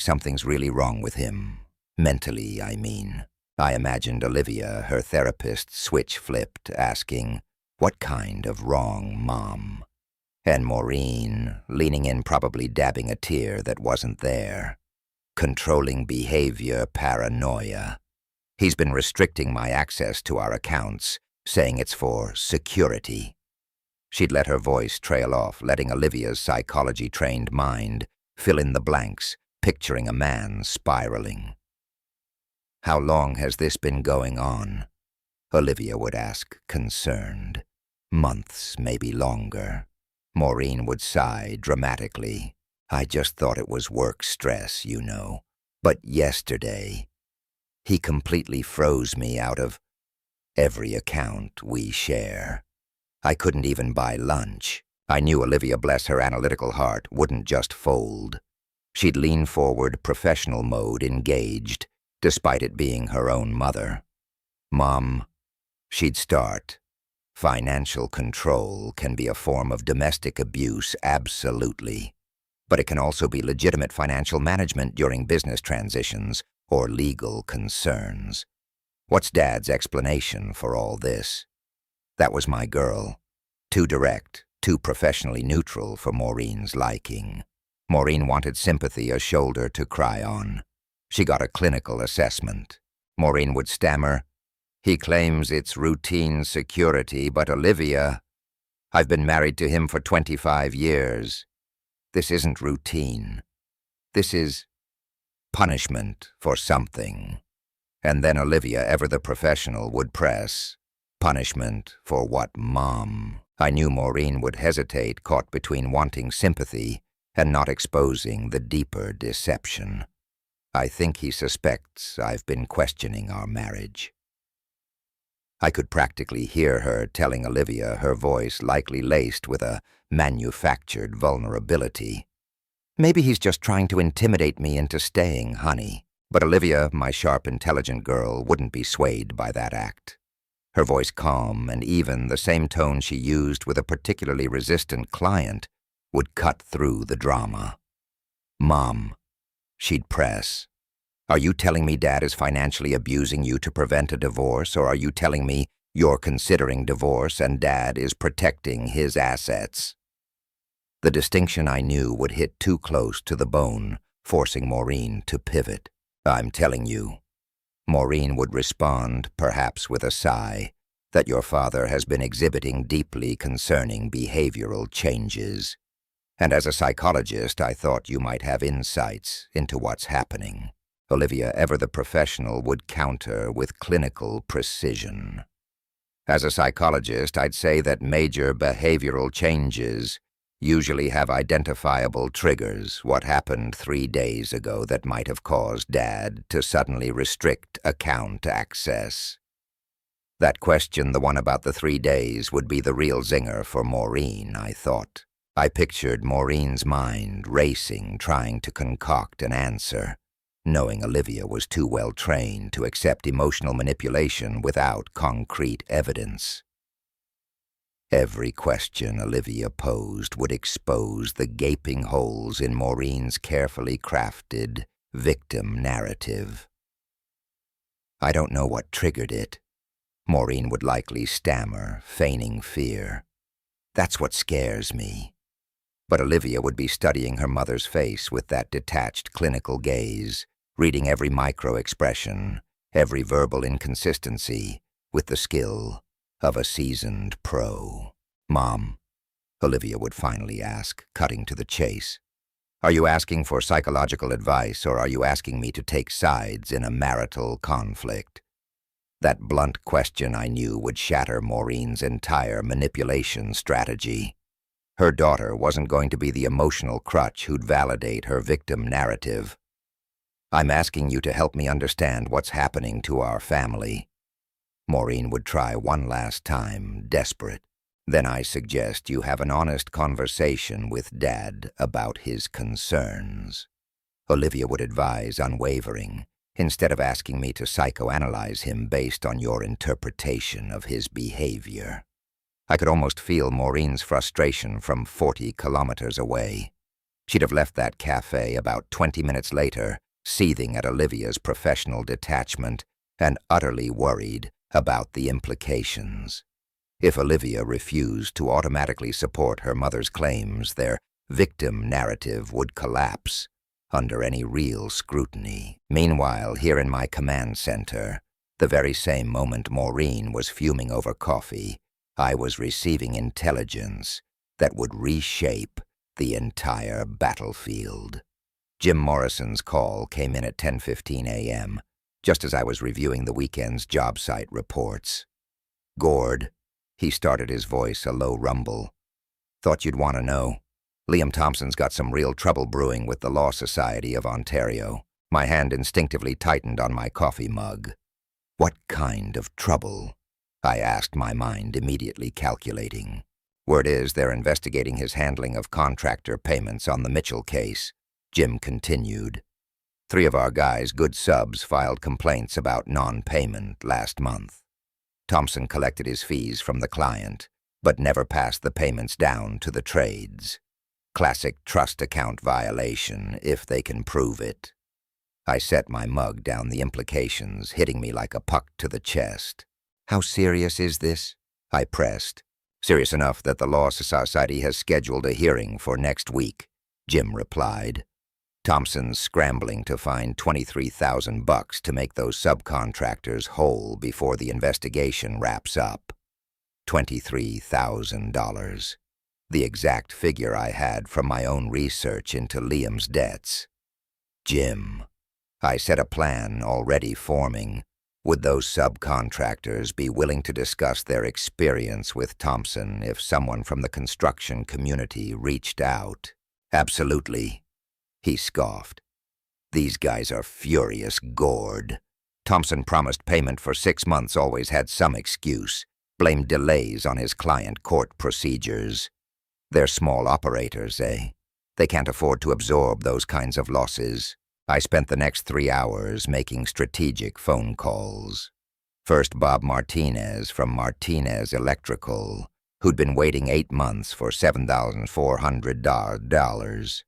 something's really wrong with him. Mentally, I mean. I imagined Olivia, her therapist, switch-flipped, asking, "What kind of wrong, Mom?" And Maureen, leaning in, probably dabbing a tear that wasn't there. Controlling behavior, paranoia. He's been restricting my access to our accounts, saying it's for security. She'd let her voice trail off, letting Olivia's psychology-trained mind fill in the blanks, picturing a man spiraling. How long has this been going on? Olivia would ask, concerned. Months, maybe longer. Maureen would sigh dramatically. I just thought it was work stress, you know. But yesterday, he completely froze me out of every account we share. I couldn't even buy lunch. I knew Olivia, bless her analytical heart, wouldn't just fold. She'd lean forward, professional mode, engaged, despite it being her own mother. Mom, she'd start. Financial control can be a form of domestic abuse, absolutely. But it can also be legitimate financial management during business transitions or legal concerns. What's Dad's explanation for all this? That was my girl. Too direct, too professionally neutral for Maureen's liking. Maureen wanted sympathy, a shoulder to cry on. She got a clinical assessment. Maureen would stammer, "He claims it's routine security, but Olivia, I've been married to him for 25 years. This isn't routine. This is punishment for something." And then Olivia, ever the professional, would press, "Punishment for what, Mom?" I knew Maureen would hesitate, caught between wanting sympathy and not exposing the deeper deception. I think he suspects I've been questioning our marriage. I could practically hear her telling Olivia, her voice likely laced with a manufactured vulnerability. Maybe he's just trying to intimidate me into staying, honey. But Olivia, my sharp, intelligent girl, wouldn't be swayed by that act. Her voice calm and even, the same tone she used with a particularly resistant client, would cut through the drama. "Mom," she'd press, "are you telling me Dad is financially abusing you to prevent a divorce, or are you telling me you're considering divorce and Dad is protecting his assets?" The distinction I knew would hit too close to the bone, forcing Maureen to pivot. "I'm telling you," Maureen would respond, perhaps with a sigh, "that your father has been exhibiting deeply concerning behavioral changes. And as a psychologist, I thought you might have insights into what's happening." Olivia, ever the professional, would counter with clinical precision. "As a psychologist, I'd say that major behavioral changes usually have identifiable triggers. What happened 3 days ago that might have caused Dad to suddenly restrict account access?" That question, the one about the 3 days, would be the real zinger for Maureen, I thought. I pictured Maureen's mind racing, trying to concoct an answer, knowing Olivia was too well trained to accept emotional manipulation without concrete evidence. Every question Olivia posed would expose the gaping holes in Maureen's carefully crafted victim narrative. "I don't know what triggered it," Maureen would likely stammer, feigning fear. "That's what scares me." But Olivia would be studying her mother's face with that detached clinical gaze, reading every micro-expression, every verbal inconsistency, with the skill of a seasoned pro. "Mom," Olivia would finally ask, cutting to the chase, "are you asking for psychological advice, or are you asking me to take sides in a marital conflict?" That blunt question, I knew, would shatter Maureen's entire manipulation strategy. Her daughter wasn't going to be the emotional crutch who'd validate her victim narrative. "I'm asking you to help me understand what's happening to our family." Maureen would try one last time, desperate. "Then I suggest you have an honest conversation with Dad about his concerns," Olivia would advise, unwavering, "instead of asking me to psychoanalyze him based on your interpretation of his behavior." I could almost feel Maureen's frustration from 40 kilometers away. She'd have left that cafe about 20 minutes later, seething at Olivia's professional detachment and utterly worried about the implications. If Olivia refused to automatically support her mother's claims, their victim narrative would collapse under any real scrutiny. Meanwhile, here in my command center, the very same moment Maureen was fuming over coffee, I was receiving intelligence that would reshape the entire battlefield. Jim Morrison's call came in at 10:15 a.m., just as I was reviewing the weekend's job site reports. "Gord," he started, his voice a low rumble. "Thought you'd want to know. Liam Thompson's got some real trouble brewing with the Law Society of Ontario." My hand instinctively tightened on my coffee mug. "What kind of trouble?" I asked, my mind immediately calculating. "Word is they're investigating his handling of contractor payments on the Mitchell case," Jim continued. "3 of our guys, good subs, filed complaints about non-payment last month. Thompson collected his fees from the client, but never passed the payments down to the trades. Classic trust account violation, if they can prove it." I set my mug down, the implications hitting me like a puck to the chest. "How serious is this?" I pressed. "Serious enough that the Law Society has scheduled a hearing for next week," Jim replied. "Thompson's scrambling to find $23,000 to make those subcontractors whole before the investigation wraps up." $23,000. The exact figure I had from my own research into Liam's debts. "Jim," I said, a plan already forming, Would those subcontractors be willing to discuss their experience with Thompson if someone from the construction community reached out? Absolutely, he scoffed. These guys are furious gourd. Thompson promised payment for 6 months, always had some excuse, blamed delays on his client court procedures. They're small operators, eh? They can't afford to absorb those kinds of losses. I spent the next 3 hours making strategic phone calls. First, Bob Martinez from Martinez Electrical, who'd been waiting 8 months for $7,400.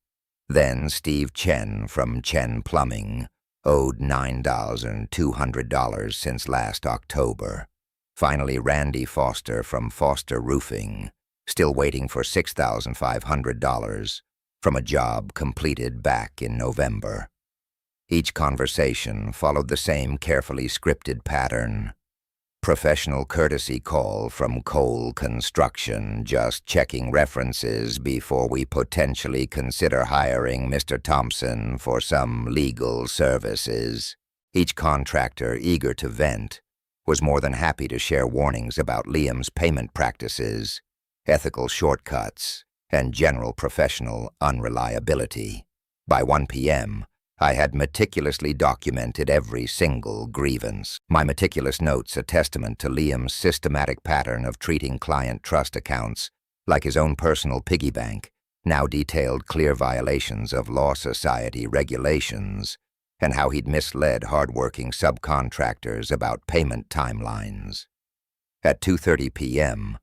Then Steve Chen from Chen Plumbing, owed $9,200 since last October. Finally, Randy Foster from Foster Roofing, still waiting for $6,500 from a job completed back in November. Each conversation followed the same carefully scripted pattern. Professional courtesy call from Cole Construction, just checking references before we potentially consider hiring Mr. Thompson for some legal services. Each contractor, eager to vent, was more than happy to share warnings about Liam's payment practices, ethical shortcuts, and general professional unreliability. By 1 p.m., I had meticulously documented every single grievance. My meticulous notes a testament to Liam's systematic pattern of treating client trust accounts like his own personal piggy bank, now detailed clear violations of Law Society regulations, and how he'd misled hard-working subcontractors about payment timelines. At 2:30 p.m.,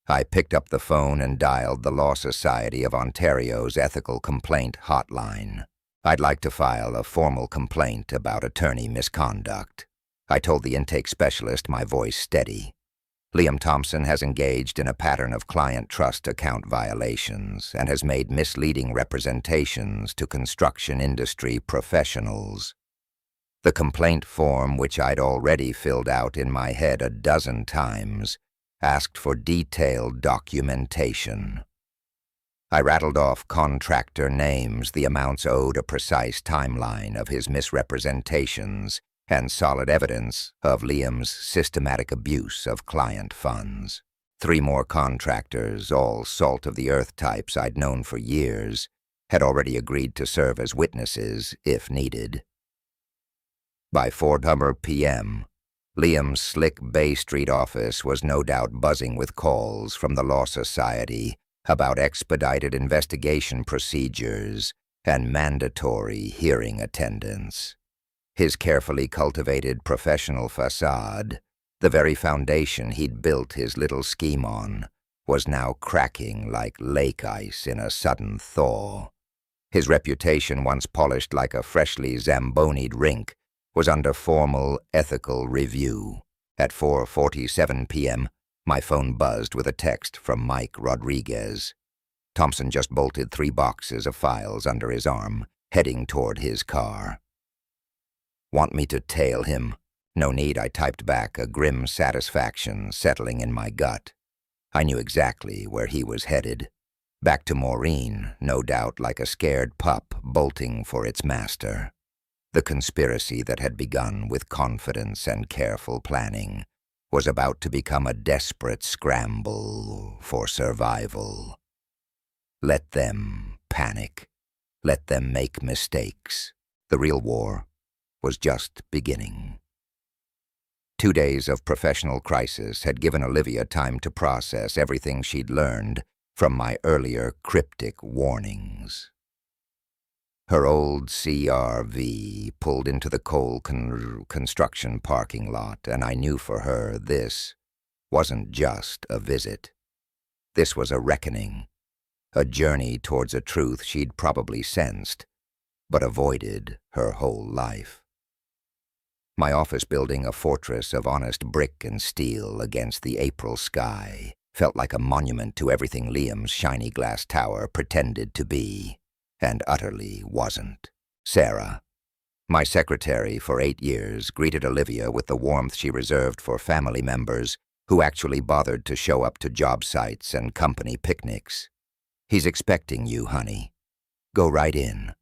I picked up the phone and dialed the Law Society of Ontario's ethical complaint hotline. I'd like to file a formal complaint about attorney misconduct. I told the intake specialist, my voice steady. Liam Thompson has engaged in a pattern of client trust account violations and has made misleading representations to construction industry professionals. The complaint form, which I'd already filled out in my head a dozen times, asked for detailed documentation. I rattled off contractor names, the amounts owed, a precise timeline of his misrepresentations, and solid evidence of Liam's systematic abuse of client funds. 3 more contractors, all salt-of-the-earth types I'd known for years, had already agreed to serve as witnesses if needed. By 4 p.m., Liam's slick Bay Street office was no doubt buzzing with calls from the Law Society about expedited investigation procedures and mandatory hearing attendance. His carefully cultivated professional facade, the very foundation he'd built his little scheme on, was now cracking like lake ice in a sudden thaw. His reputation, once polished like a freshly zambonied rink, was under formal ethical review. At 4:47 p.m., my phone buzzed with a text from Mike Rodriguez. Thompson just bolted 3 boxes of files under his arm, heading toward his car. Want me to tail him? No need, I typed back, a grim satisfaction settling in my gut. I knew exactly where he was headed. Back to Maureen, no doubt, like a scared pup bolting for its master. The conspiracy that had begun with confidence and careful planning was about to become a desperate scramble for survival. Let them panic. Let them make mistakes. The real war was just beginning. 2 days of professional crisis had given Olivia time to process everything she'd learned from my earlier cryptic warnings. Her old CRV pulled into the Cole construction parking lot, and I knew for her this wasn't just a visit. This was a reckoning, a journey towards a truth she'd probably sensed, but avoided her whole life. My office building, a fortress of honest brick and steel against the April sky, felt like a monument to everything Liam's shiny glass tower pretended to be. And utterly wasn't. Sarah, my secretary for 8 years, greeted Olivia with the warmth she reserved for family members who actually bothered to show up to job sites and company picnics. He's expecting you, honey. Go right in.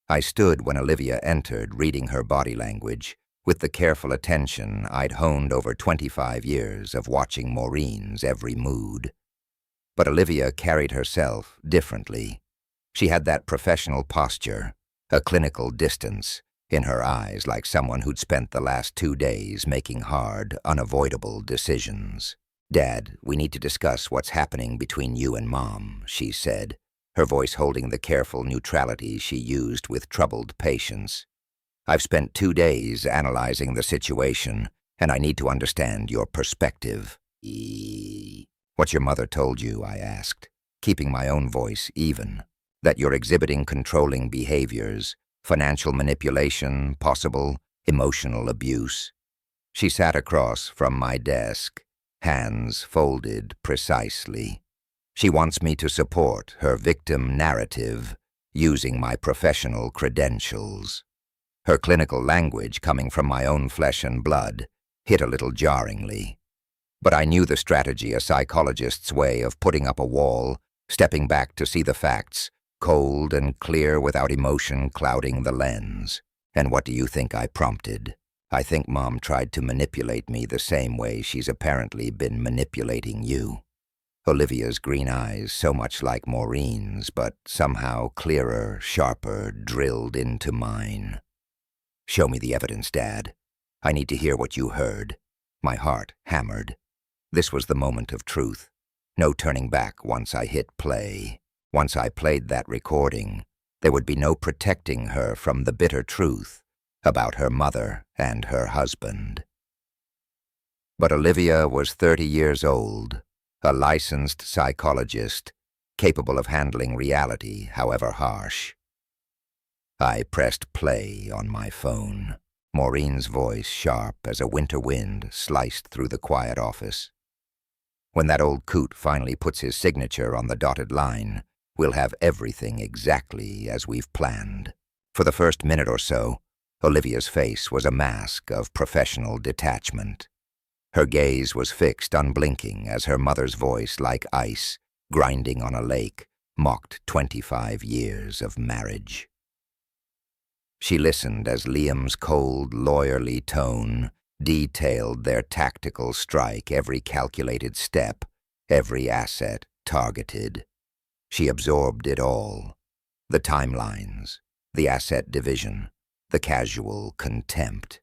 I stood when Olivia entered, reading her body language, with the careful attention I'd honed over 25 years of watching Maureen's every mood. But Olivia carried herself differently. She had that professional posture, a clinical distance in her eyes, like someone who'd spent the last 2 days making hard, unavoidable decisions. "Dad, we need to discuss what's happening between you and Mom," she said, her voice holding the careful neutrality she used with troubled patience. "I've spent 2 days analyzing the situation, and I need to understand your perspective." "What your mother told you," I asked, keeping my own voice even. "That you're exhibiting controlling behaviors, financial manipulation, possible emotional abuse." She sat across from my desk, hands folded precisely. "She wants me to support her victim narrative using my professional credentials." Her clinical language, coming from my own flesh and blood, hit a little jarringly. But I knew the strategy, a psychologist's way of putting up a wall, stepping back to see the facts, cold and clear without emotion clouding the lens. "And what do you think I prompted?" "I think Mom tried to manipulate me the same way she's apparently been manipulating you." Olivia's green eyes, so much like Maureen's, but somehow clearer, sharper, drilled into mine. "Show me the evidence, Dad. I need to hear what you heard." My heart hammered. This was the moment of truth. No turning back once I hit play. Once I played that recording, there would be no protecting her from the bitter truth about her mother and her husband. But Olivia was 30 years old, a licensed psychologist, capable of handling reality, however harsh. I pressed play on my phone. Maureen's voice, sharp as a winter wind, sliced through the quiet office. "When that old coot finally puts his signature on the dotted line, we'll have everything exactly as we've planned." For the first minute or so, Olivia's face was a mask of professional detachment. Her gaze was fixed, unblinking, as her mother's voice, like ice, grinding on a lake, mocked 25 years of marriage. She listened as Liam's cold, lawyerly tone detailed their tactical strike, every calculated step, every asset targeted. She absorbed it all. The timelines, the asset division, the casual contempt.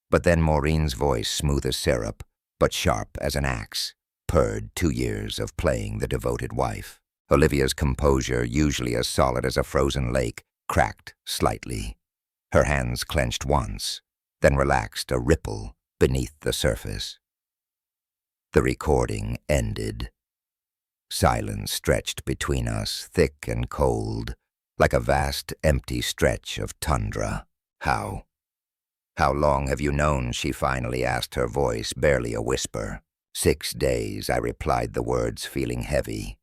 But then Maureen's voice, smooth as syrup, but sharp as an axe, purred 2 years of playing the devoted wife. Olivia's composure, usually as solid as a frozen lake, cracked slightly. Her hands clenched once, then relaxed, a ripple beneath the surface. The recording ended. Silence stretched between us, thick and cold, like a vast, empty stretch of tundra. How long have you known?" she finally asked, her voice barely a whisper. 6 days, I replied, the words feeling heavy.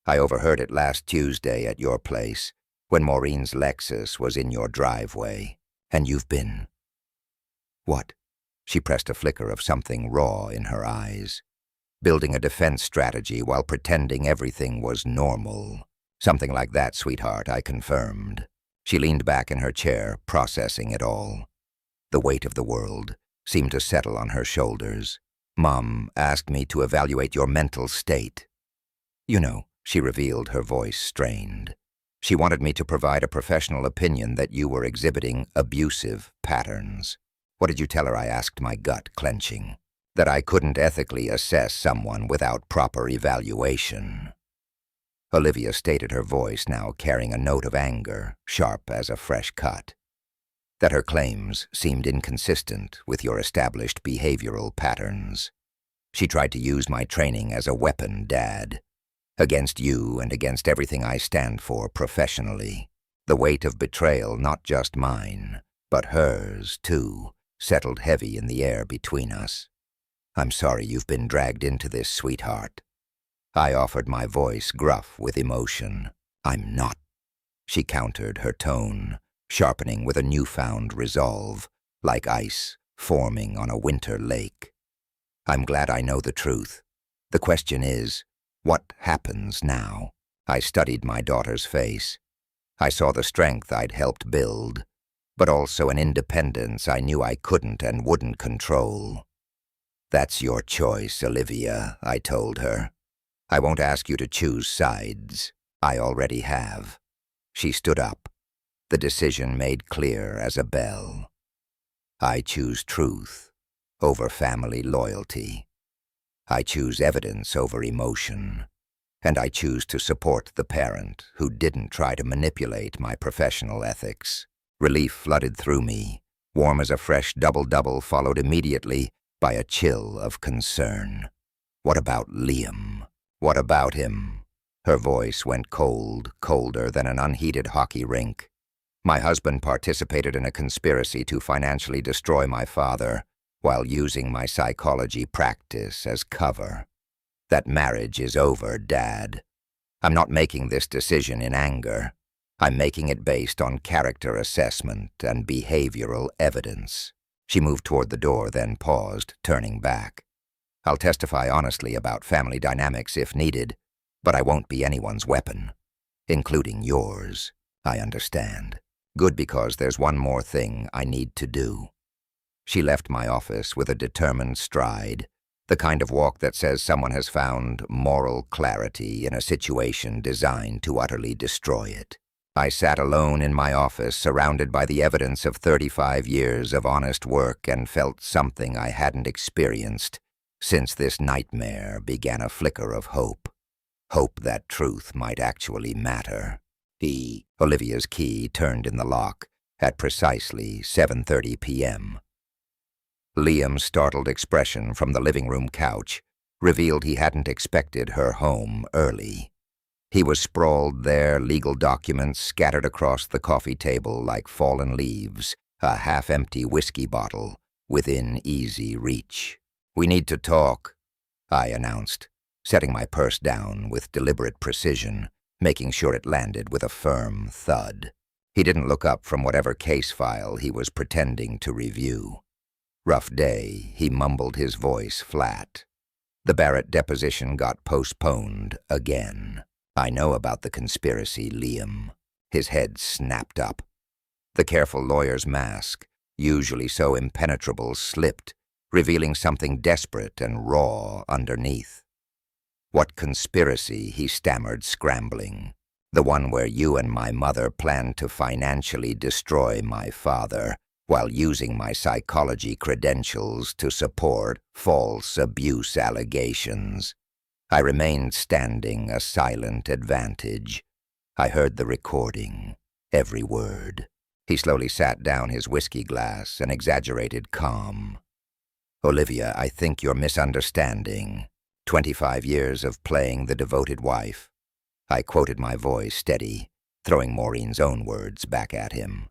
"I overheard it last Tuesday at your place, when Maureen's Lexus was in your driveway. And you've been—" "What?" She pressed a flicker of something raw in her eyes. "Building a defense strategy while pretending everything was normal." "Something like that, sweetheart," I confirmed. She leaned back in her chair, processing it all. The weight of the world seemed to settle on her shoulders. "Mom asked me to evaluate your mental state." "You know," she revealed, her voice strained. "She wanted me to provide a professional opinion that you were exhibiting abusive patterns." "What did you tell her?" I asked, my gut clenching. "That I couldn't ethically assess someone without proper evaluation." Olivia stated, her voice now carrying a note of anger, sharp as a fresh cut. "That her claims seemed inconsistent with your established behavioral patterns. She tried to use my training as a weapon, Dad, against you and against everything I stand for professionally. The weight of betrayal, not just mine, but hers, too, settled heavy in the air between us. I'm sorry you've been dragged into this, sweetheart." I offered, my voice gruff with emotion. "I'm not," she countered, her tone sharpening with a newfound resolve, like ice forming on a winter lake. "I'm glad I know the truth. The question is, what happens now?" I studied my daughter's face. I saw the strength I'd helped build, but also an independence I knew I couldn't and wouldn't control. "That's your choice, Olivia," I told her. "I won't ask you to choose sides. I already have." She stood up, the decision made clear as a bell. "I choose truth over family loyalty. I choose evidence over emotion. And I choose to support the parent who didn't try to manipulate my professional ethics." Relief flooded through me, warm as a fresh double-double, followed immediately by a chill of concern. What about Liam? What about him? Her voice went cold, colder than an unheated hockey rink. "My husband participated in a conspiracy to financially destroy my father while using my psychology practice as cover. That marriage is over, Dad. I'm not making this decision in anger. I'm making it based on character assessment and behavioral evidence." She moved toward the door, then paused, turning back. "I'll testify honestly about family dynamics if needed, but I won't be anyone's weapon, including yours. I understand. Good, because there's one more thing I need to do." She left my office with a determined stride, the kind of walk that says someone has found moral clarity in a situation designed to utterly destroy it. I sat alone in my office, surrounded by the evidence of 35 years of honest work, and felt something I hadn't experienced since this nightmare began, a flicker of hope. Hope that truth might actually matter. Olivia's key turned in the lock at precisely 7:30 p.m. Liam's startled expression from the living room couch revealed he hadn't expected her home early. He was sprawled there, legal documents scattered across the coffee table like fallen leaves, a half-empty whiskey bottle within easy reach. "We need to talk," I announced, setting my purse down with deliberate precision, making sure it landed with a firm thud. He didn't look up from whatever case file he was pretending to review. "Rough day," he mumbled, his voice flat. "The Barrett deposition got postponed again. I know about the conspiracy, Liam." His head snapped up. The careful lawyer's mask, usually so impenetrable, slipped, revealing something desperate and raw underneath. "What conspiracy?" he stammered, scrambling. "The one where you and my mother planned to financially destroy my father while using my psychology credentials to support false abuse allegations." I remained standing, a silent advantage. I heard the recording, every word. He slowly sat down his whiskey glass, an exaggerated calm. "Olivia, I think you're misunderstanding. 25 years of playing the devoted wife." I quoted, my voice steady, throwing Maureen's own words back at him.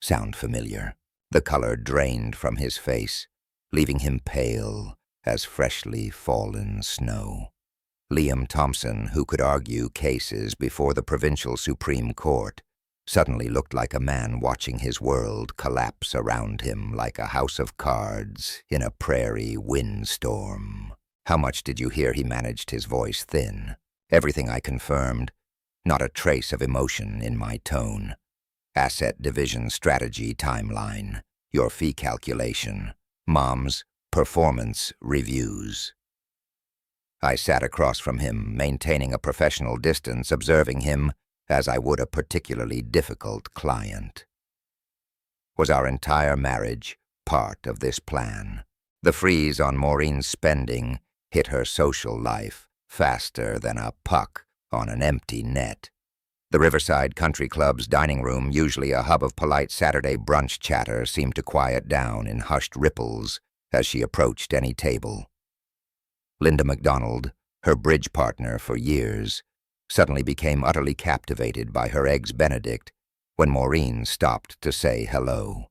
"Sound familiar?" The color drained from his face, leaving him pale as freshly fallen snow. Liam Thompson, who could argue cases before the provincial Supreme Court, suddenly looked like a man watching his world collapse around him like a house of cards in a prairie windstorm. "How much did you hear?" He managed his voice thin. "Everything," I confirmed, not a trace of emotion in my tone. "Asset division strategy timeline, your fee calculation, Mom's performance reviews." I sat across from him, maintaining a professional distance, observing him as I would a particularly difficult client. Was our entire marriage part of this plan? The freeze on Maureen's spending hit her social life faster than a puck on an empty net. The Riverside Country Club's dining room, usually a hub of polite Saturday brunch chatter, seemed to quiet down in hushed ripples as she approached any table. Linda MacDonald, her bridge partner for years, suddenly became utterly captivated by her Eggs Benedict when Maureen stopped to say hello.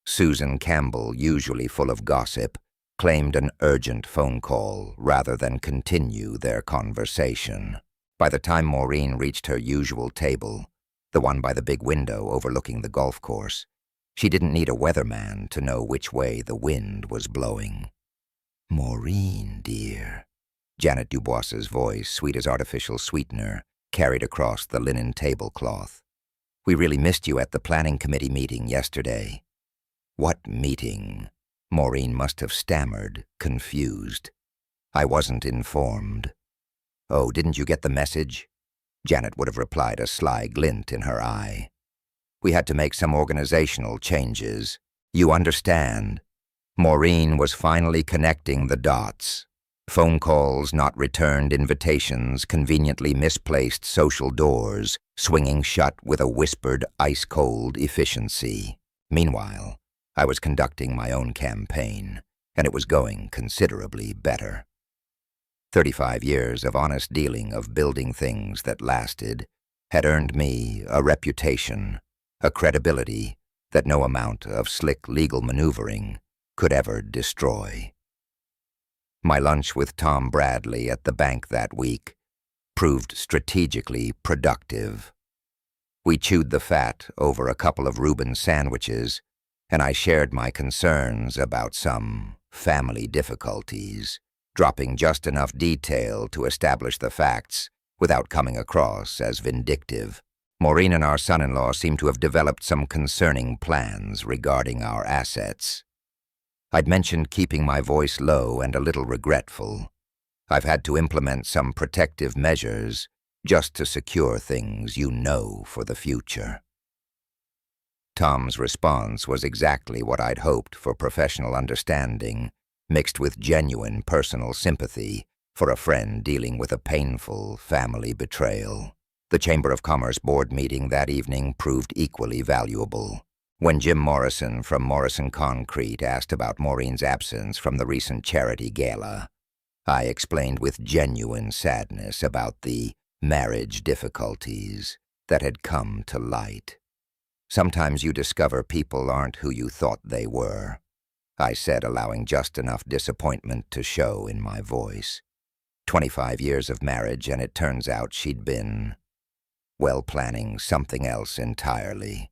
Susan Campbell, usually full of gossip, claimed an urgent phone call rather than continue their conversation. By the time Maureen reached her usual table, the one by the big window overlooking the golf course, she didn't need a weatherman to know which way the wind was blowing. "Maureen, dear," Janet Dubois's voice, sweet as artificial sweetener, carried across the linen tablecloth. We really missed you at the planning committee meeting yesterday." "What meeting?" Maureen must have stammered, confused. "I wasn't informed." "Oh, didn't you get the message?" Janet would have replied, a sly glint in her eye. "We had to make some organizational changes. You understand." Maureen was finally connecting the dots. Phone calls, not returned invitations, conveniently misplaced social doors, swinging shut with a whispered, ice-cold efficiency. Meanwhile, I was conducting my own campaign, and it was going considerably better. 35 years of honest dealing, of building things that lasted, had earned me a reputation, a credibility that no amount of slick legal maneuvering could ever destroy. My lunch with Tom Bradley at the bank that week proved strategically productive. We chewed the fat over a couple of Reuben sandwiches, and I shared my concerns about some family difficulties, dropping just enough detail to establish the facts without coming across as vindictive. Maureen and our son-in-law seemed to have developed some concerning plans regarding our assets. I'd mentioned keeping my voice low and a little regretful. I've had to implement some protective measures just to secure things you know for the future. Tom's response was exactly what I'd hoped, for professional understanding, mixed with genuine personal sympathy for a friend dealing with a painful family betrayal. The Chamber of Commerce board meeting that evening proved equally valuable. When Jim Morrison from Morrison Concrete asked about Maureen's absence from the recent charity gala, I explained with genuine sadness about the marriage difficulties that had come to light. "Sometimes you discover people aren't who you thought they were," I said, allowing just enough disappointment to show in my voice. 25 years of marriage, and it turns out she'd been, well, planning something else entirely.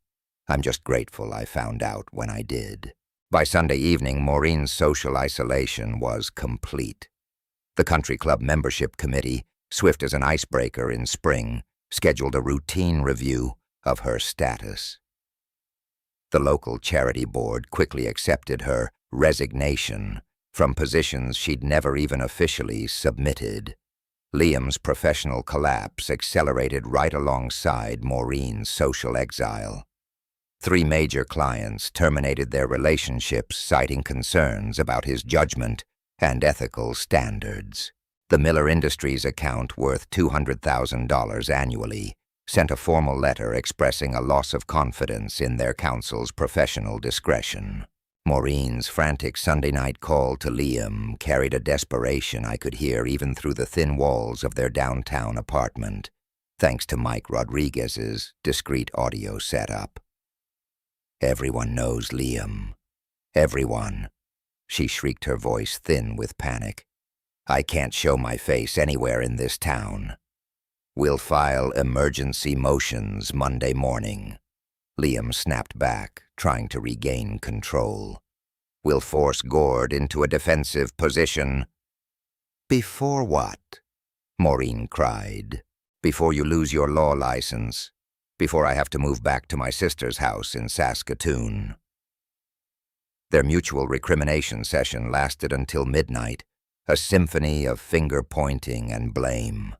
I'm just grateful I found out when I did. By Sunday evening, Maureen's social isolation was complete. The country club membership committee, swift as an icebreaker in spring, scheduled a routine review of her status. The local charity board quickly accepted her resignation from positions she'd never even officially submitted. Liam's professional collapse accelerated right alongside Maureen's social exile. 3 major clients terminated their relationships, citing concerns about his judgment and ethical standards. The Miller Industries account, worth $200,000 annually, sent a formal letter expressing a loss of confidence in their counsel's professional discretion. Maureen's frantic Sunday night call to Liam carried a desperation I could hear even through the thin walls of their downtown apartment, thanks to Mike Rodriguez's discreet audio setup. "Everyone knows Liam. Everyone," she shrieked, her voice thin with panic. "I can't show my face anywhere in this town. We'll file emergency motions Monday morning." Liam snapped back, trying to regain control. "We'll force Gord into a defensive position." "Before what?" Maureen cried. "Before you lose your law license. Before I have to move back to my sister's house in Saskatoon." Their mutual recrimination session lasted until midnight, a symphony of finger-pointing and blame.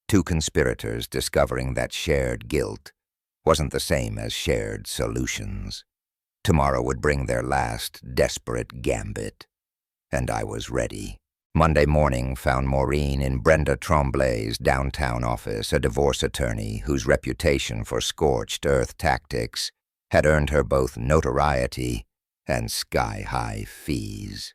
2 conspirators discovering that shared guilt wasn't the same as shared solutions. Tomorrow would bring their last desperate gambit, and I was ready. Monday morning found Maureen in Brenda Tremblay's downtown office, a divorce attorney whose reputation for scorched earth tactics had earned her both notoriety and sky-high fees.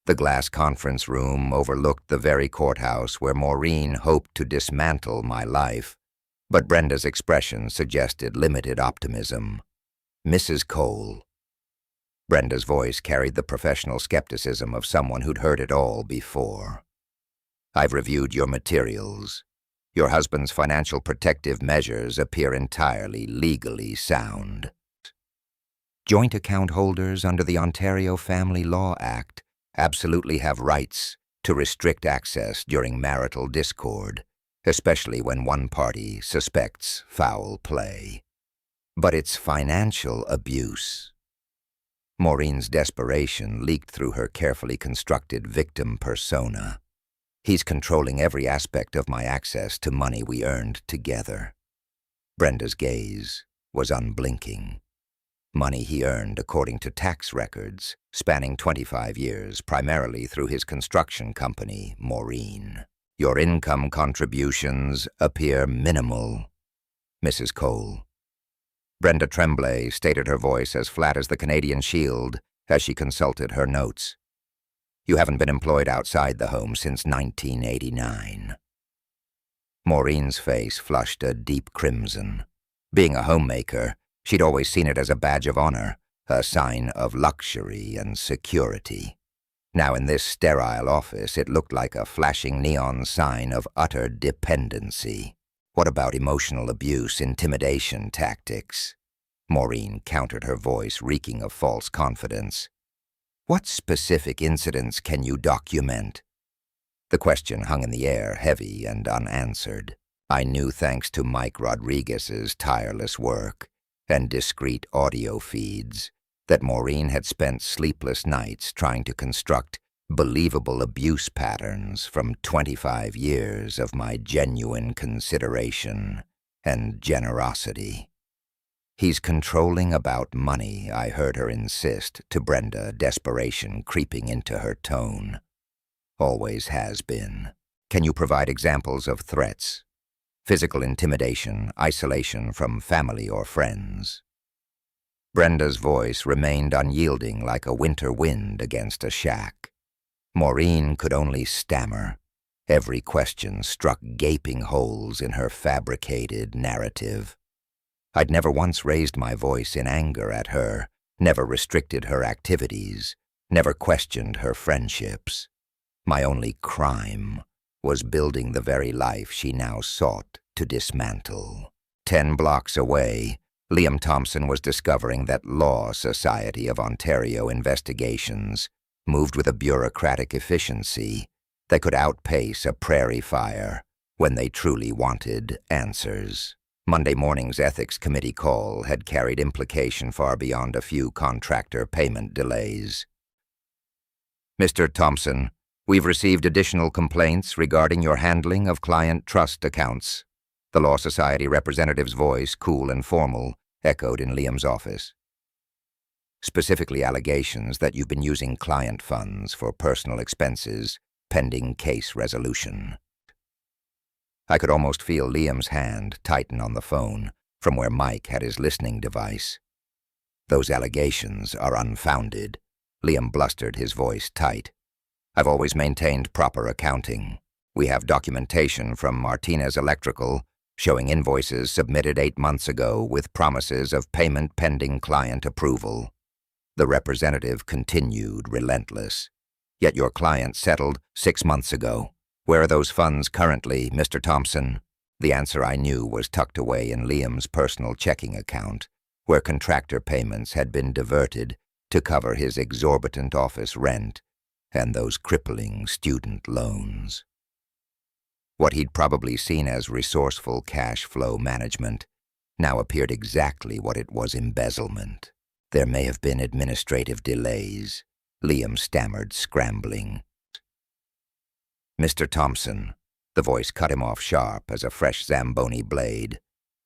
The glass conference room overlooked the very courthouse where Maureen hoped to dismantle my life, but Brenda's expression suggested limited optimism. "Mrs. Cole." Brenda's voice carried the professional skepticism of someone who'd heard it all before. "I've reviewed your materials. Your husband's financial protective measures appear entirely legally sound. Joint account holders under the Ontario Family Law Act absolutely have rights to restrict access during marital discord, especially when one party suspects foul play. But it's financial abuse. Maureen's desperation leaked through her carefully constructed victim persona. He's controlling every aspect of my access to money we earned together. Brenda's gaze was unblinking. Money he earned according to tax records, spanning 25 years, primarily through his construction company, Maureen. Your income contributions appear minimal, Mrs. Cole. Brenda Tremblay stated, her voice as flat as the Canadian Shield as she consulted her notes. You haven't been employed outside the home since 1989. Maureen's face flushed a deep crimson. Being a homemaker, she'd always seen it as a badge of honor, a sign of luxury and security. Now in this sterile office, it looked like a flashing neon sign of utter dependency. What about emotional abuse, intimidation tactics? Maureen countered, her voice reeking of false confidence. What specific incidents can you document? The question hung in the air, heavy and unanswered. I knew, thanks to Mike Rodriguez's tireless work and discreet audio feeds, that Maureen had spent sleepless nights trying to construct believable abuse patterns from 25 years of my genuine consideration and generosity. He's controlling about money, I heard her insist to Brenda, desperation creeping into her tone. Always has been. Can you provide examples of threats? Physical intimidation, isolation from family or friends? Brenda's voice remained unyielding like a winter wind against a shack. Maureen could only stammer. Every question struck gaping holes in her fabricated narrative. I'd never once raised my voice in anger at her, never restricted her activities, never questioned her friendships. My only crime was building the very life she now sought to dismantle. 10 blocks away, Liam Thompson was discovering that Law Society of Ontario investigations moved with a bureaucratic efficiency that could outpace a prairie fire when they truly wanted answers. Monday morning's ethics committee call had carried implication far beyond a few contractor payment delays. Mr. Thompson, we've received additional complaints regarding your handling of client trust accounts. The Law Society representative's voice, cool and formal, echoed in Liam's office. Specifically allegations that you've been using client funds for personal expenses pending case resolution. I could almost feel Liam's hand tighten on the phone from where Mike had his listening device. Those allegations are unfounded, Liam blustered, his voice tight. I've always maintained proper accounting. We have documentation from Martinez Electrical showing invoices submitted 8 months ago with promises of payment pending client approval. The representative continued, relentless. Yet your client settled 6 months ago. Where are those funds currently, Mr. Thompson? The answer I knew was tucked away in Liam's personal checking account, where contractor payments had been diverted to cover his exorbitant office rent and those crippling student loans. What he'd probably seen as resourceful cash flow management now appeared exactly what it was: embezzlement. There may have been administrative delays, Liam stammered, scrambling. Mr. Thompson, the voice cut him off sharp as a fresh Zamboni blade.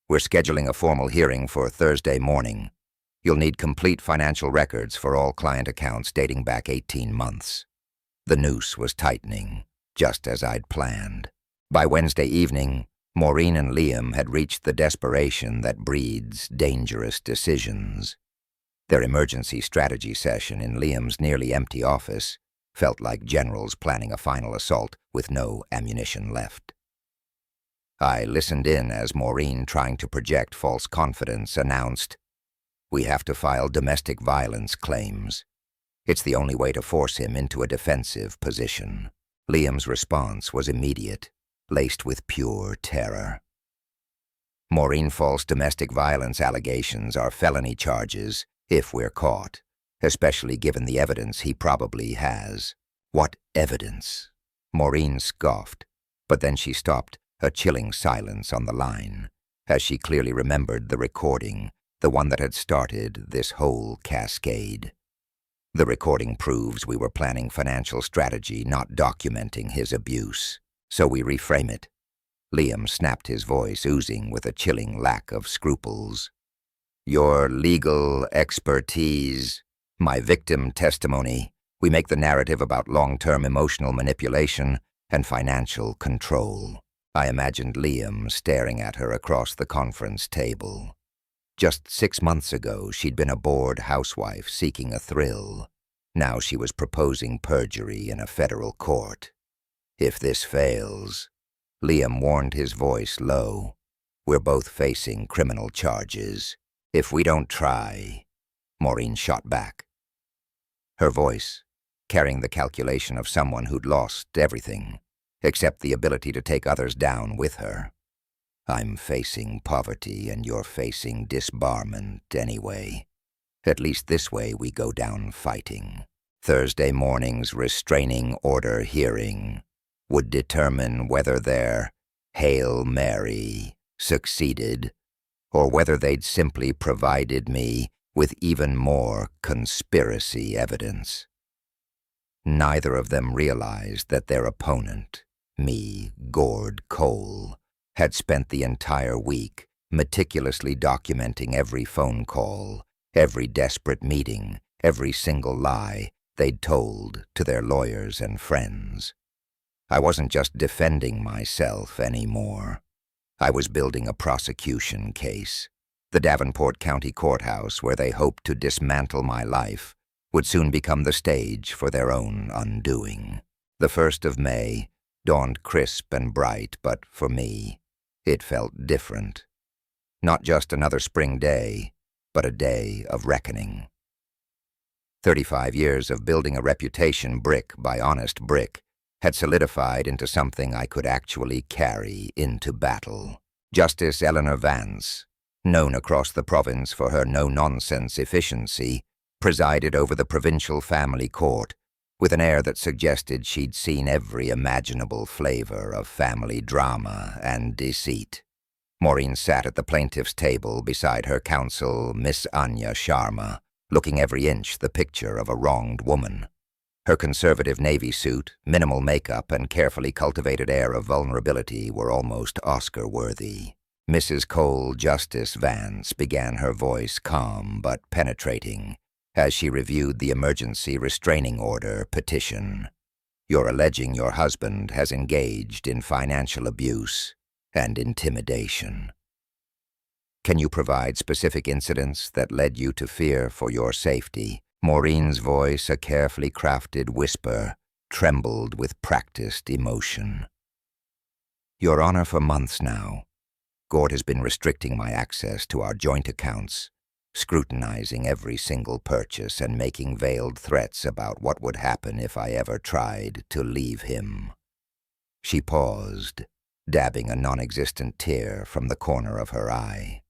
We're scheduling a formal hearing for Thursday morning. You'll need complete financial records for all client accounts dating back 18 months. The noose was tightening, just as I'd planned. By Wednesday evening, Maureen and Liam had reached the desperation that breeds dangerous decisions. Their emergency strategy session in Liam's nearly empty office felt like generals planning a final assault with no ammunition left. I listened in as Maureen, trying to project false confidence, announced, "We have to file domestic violence claims. It's the only way to force him into a defensive position." Liam's response was immediate, laced with pure terror. Maureen, false domestic violence allegations are felony charges if we're caught, especially given the evidence he probably has. What evidence? Maureen scoffed, but then she stopped, a chilling silence on the line, as she clearly remembered the recording, the one that had started this whole cascade. The recording proves we were planning financial strategy, not documenting his abuse. So we reframe it. Liam snapped, his voice oozing with a chilling lack of scruples. Your legal expertise, my victim testimony. We make the narrative about long-term emotional manipulation and financial control. I imagined Liam staring at her across the conference table. Just 6 months ago, she'd been a bored housewife seeking a thrill. Now she was proposing perjury in a federal court. If this fails, Liam warned, his voice low, we're both facing criminal charges. If we don't try, Maureen shot back. Her voice carrying the calculation of someone who'd lost everything, except the ability to take others down with her. I'm facing poverty and you're facing disbarment anyway. At least this way we go down fighting. Thursday morning's restraining order hearing would determine whether their Hail Mary succeeded or whether they'd simply provided me with even more conspiracy evidence. Neither of them realized that their opponent, me, Gord Cole, had spent the entire week meticulously documenting every phone call, every desperate meeting, every single lie they'd told to their lawyers and friends. I wasn't just defending myself anymore. I was building a prosecution case. The Davenport County Courthouse, where they hoped to dismantle my life, would soon become the stage for their own undoing. The 1st of May dawned crisp and bright, but for me, it felt different. Not just another spring day, but a day of reckoning. 35 years of building a reputation brick by honest brick had solidified into something I could actually carry into battle. Justice Eleanor Vance, known across the province for her no-nonsense efficiency, presided over the provincial family court with an air that suggested she'd seen every imaginable flavor of family drama and deceit. Maureen sat at the plaintiff's table beside her counsel, Miss Anya Sharma, looking every inch the picture of a wronged woman. Her conservative navy suit, minimal makeup, and carefully cultivated air of vulnerability were almost Oscar-worthy. Mrs. Cole Justice Vance began, her voice calm but penetrating, as she reviewed the emergency restraining order petition. You're alleging your husband has engaged in financial abuse and intimidation. Can you provide specific incidents that led you to fear for your safety? Maureen's voice, a carefully crafted whisper, trembled with practiced emotion. Your Honor, for months now, Gord has been restricting my access to our joint accounts, scrutinizing every single purchase and making veiled threats about what would happen if I ever tried to leave him. She paused, dabbing a non-existent tear from the corner of her eye.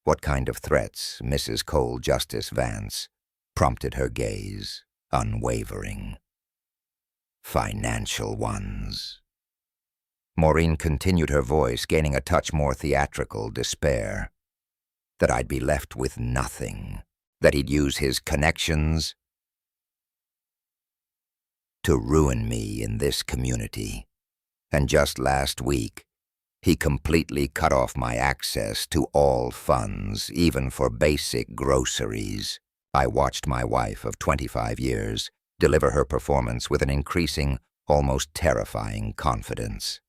What kind of threats, Mrs. Cole Justice Vance? Prompted her gaze, unwavering. Financial ones. Maureen continued, her voice gaining a touch more theatrical despair. That I'd be left with nothing. That he'd use his connections to ruin me in this community. And just last week, he completely cut off my access to all funds, even for basic groceries. I watched my wife of 25 years deliver her performance with an increasing, almost terrifying confidence.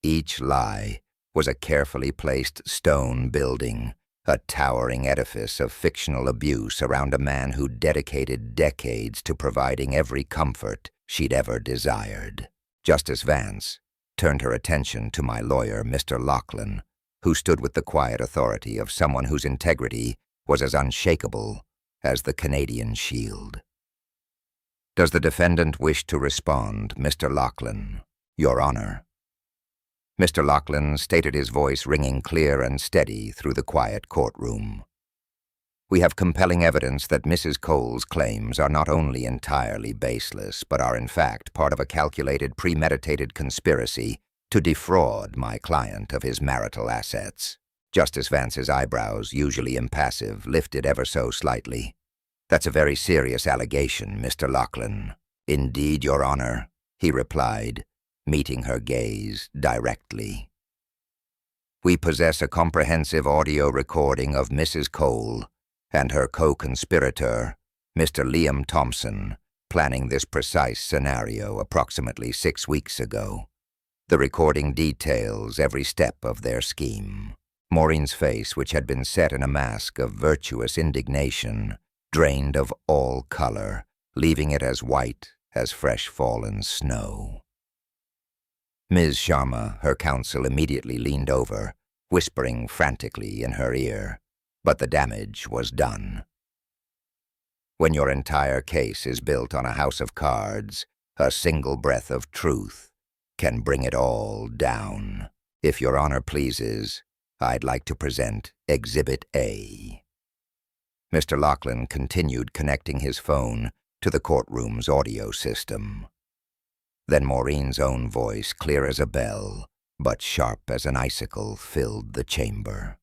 Each lie was a carefully placed stone building, a towering edifice of fictional abuse around a man who dedicated decades to providing every comfort she'd ever desired. Justice Vance turned her attention to my lawyer, Mr. Lachlan, who stood with the quiet authority of someone whose integrity was as unshakable as the Canadian Shield. Does the defendant wish to respond, Mr. Lachlan? Your Honor. Mr. Lachlan stated, his voice ringing clear and steady through the quiet courtroom. We have compelling evidence that Mrs. Cole's claims are not only entirely baseless, but are in fact part of a calculated, premeditated conspiracy to defraud my client of his marital assets. Justice Vance's eyebrows, usually impassive, lifted ever so slightly. "That's a very serious allegation, Mr. Lachlan." "Indeed, Your Honor," he replied, meeting her gaze directly. "We possess a comprehensive audio recording of Mrs. Cole and her co-conspirator, Mr. Liam Thompson, planning this precise scenario approximately 6 weeks ago. The recording details every step of their scheme." Maureen's face, which had been set in a mask of virtuous indignation, drained of all color, leaving it as white as fresh fallen snow. Ms. Sharma, her counsel, immediately leaned over, whispering frantically in her ear, but the damage was done. When your entire case is built on a house of cards, a single breath of truth can bring it all down. If Your Honor pleases, I'd like to present Exhibit A. Mr. Lachlan continued connecting his phone to the courtroom's audio system. Then Maureen's own voice, clear as a bell, but sharp as an icicle, filled the chamber.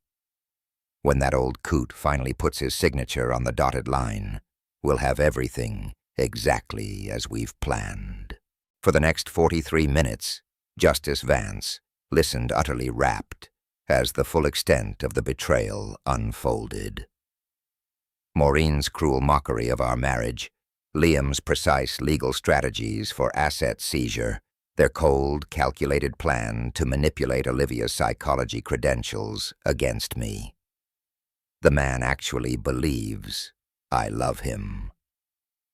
"When that old coot finally puts his signature on the dotted line, we'll have everything exactly as we've planned." For the next 43 minutes, Justice Vance listened utterly rapt as the full extent of the betrayal unfolded. Maureen's cruel mockery of our marriage, Liam's precise legal strategies for asset seizure, their cold, calculated plan to manipulate Olivia's psychology credentials against me. The man actually believes I love him.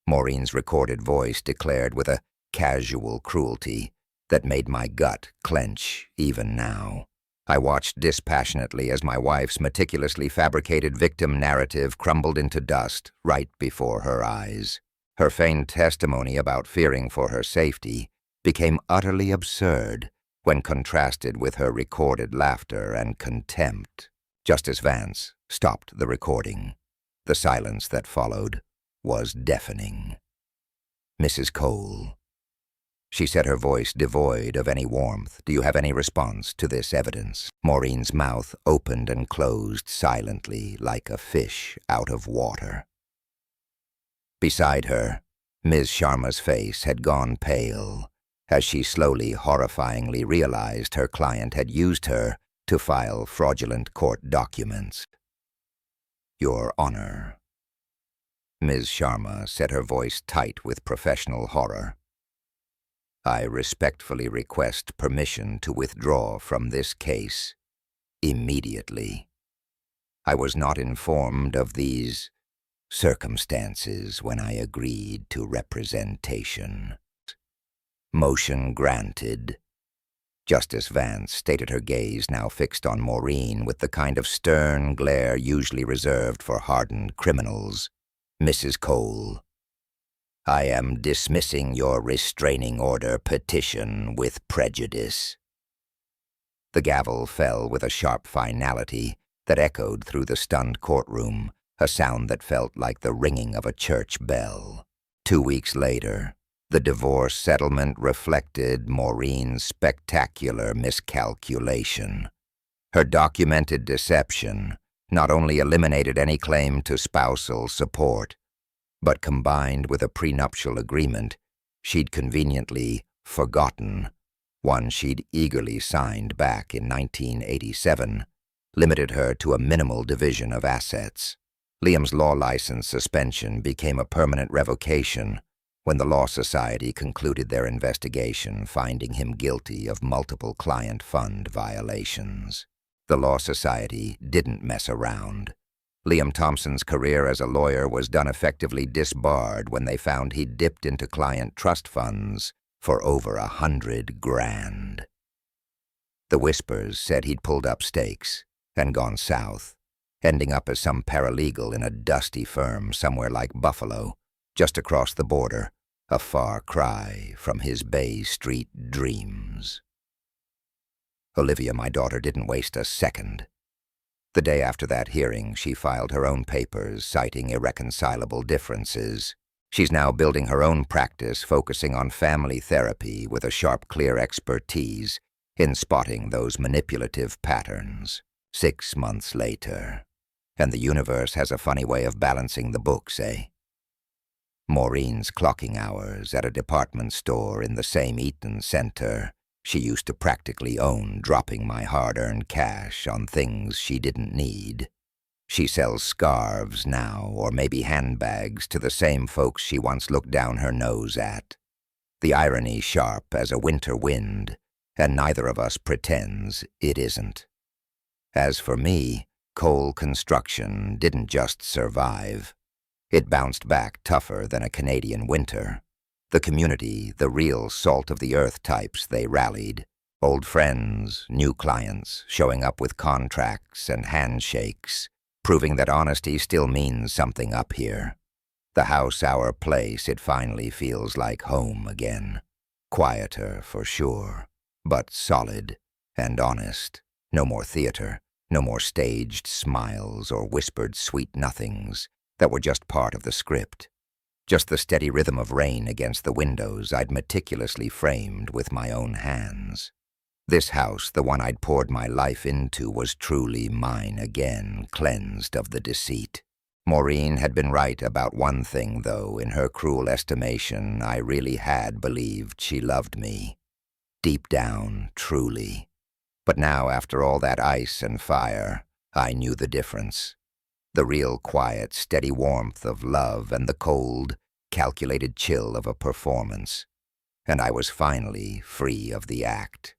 Maureen's recorded voice declared with a casual cruelty that made my gut clench even now. I watched dispassionately as my wife's meticulously fabricated victim narrative crumbled into dust right before her eyes. Her feigned testimony about fearing for her safety became utterly absurd when contrasted with her recorded laughter and contempt. Justice Vance stopped the recording. The silence that followed was deafening. "Mrs. Cole," she said, her voice devoid of any warmth, "do you have any response to this evidence?" Maureen's mouth opened and closed silently like a fish out of water. Beside her, Ms. Sharma's face had gone pale as she slowly, horrifyingly realized her client had used her to file fraudulent court documents. "Your Honor," Ms. Sharma said, her voice tight with professional horror, "I respectfully request permission to withdraw from this case immediately. I was not informed of these circumstances when I agreed to representation." "Motion granted." Justice Vance stated, her gaze now fixed on Maureen with the kind of stern glare usually reserved for hardened criminals. "Mrs. Cole, I am dismissing your restraining order petition with prejudice." The gavel fell with a sharp finality that echoed through the stunned courtroom, a sound that felt like the ringing of a church bell. 2 weeks later, the divorce settlement reflected Maureen's spectacular miscalculation. Her documented deception not only eliminated any claim to spousal support, but combined with a prenuptial agreement she'd conveniently forgotten, one she'd eagerly signed back in 1987, limited her to a minimal division of assets. Liam's law license suspension became a permanent revocation when the Law Society concluded their investigation, finding him guilty of multiple client fund violations. The Law Society didn't mess around. Liam Thompson's career as a lawyer was done effectively disbarred when they found he'd dipped into client trust funds for over $100,000. The whispers said he'd pulled up stakes and gone south, ending up as some paralegal in a dusty firm somewhere like Buffalo, just across the border, a far cry from his Bay Street dreams. Olivia, my daughter, didn't waste a second. The day after that hearing, she filed her own papers, citing irreconcilable differences. She's now building her own practice, focusing on family therapy with a sharp, clear expertise in spotting those manipulative patterns. 6 months later. And the universe has a funny way of balancing the books, eh? Maureen's clocking hours at a department store in the same Eaton Center she used to practically own, dropping my hard-earned cash on things she didn't need. She sells scarves now, or maybe handbags, to the same folks she once looked down her nose at. The irony sharp as a winter wind, and neither of us pretends it isn't. As for me, coal construction didn't just survive. It bounced back tougher than a Canadian winter. The community, the real salt-of-the-earth types, they rallied. Old friends, new clients, showing up with contracts and handshakes, proving that honesty still means something up here. The house, our place, it finally feels like home again. Quieter, for sure, but solid and honest. No more theater, no more staged smiles or whispered sweet nothings that were just part of the script. Just the steady rhythm of rain against the windows I'd meticulously framed with my own hands. This house, the one I'd poured my life into, was truly mine again, cleansed of the deceit. Maureen had been right about one thing, though. In her cruel estimation, I really had believed she loved me. Deep down, truly. But now, after all that ice and fire, I knew the difference. The real quiet, steady warmth of love and the cold, calculated chill of a performance. And I was finally free of the act.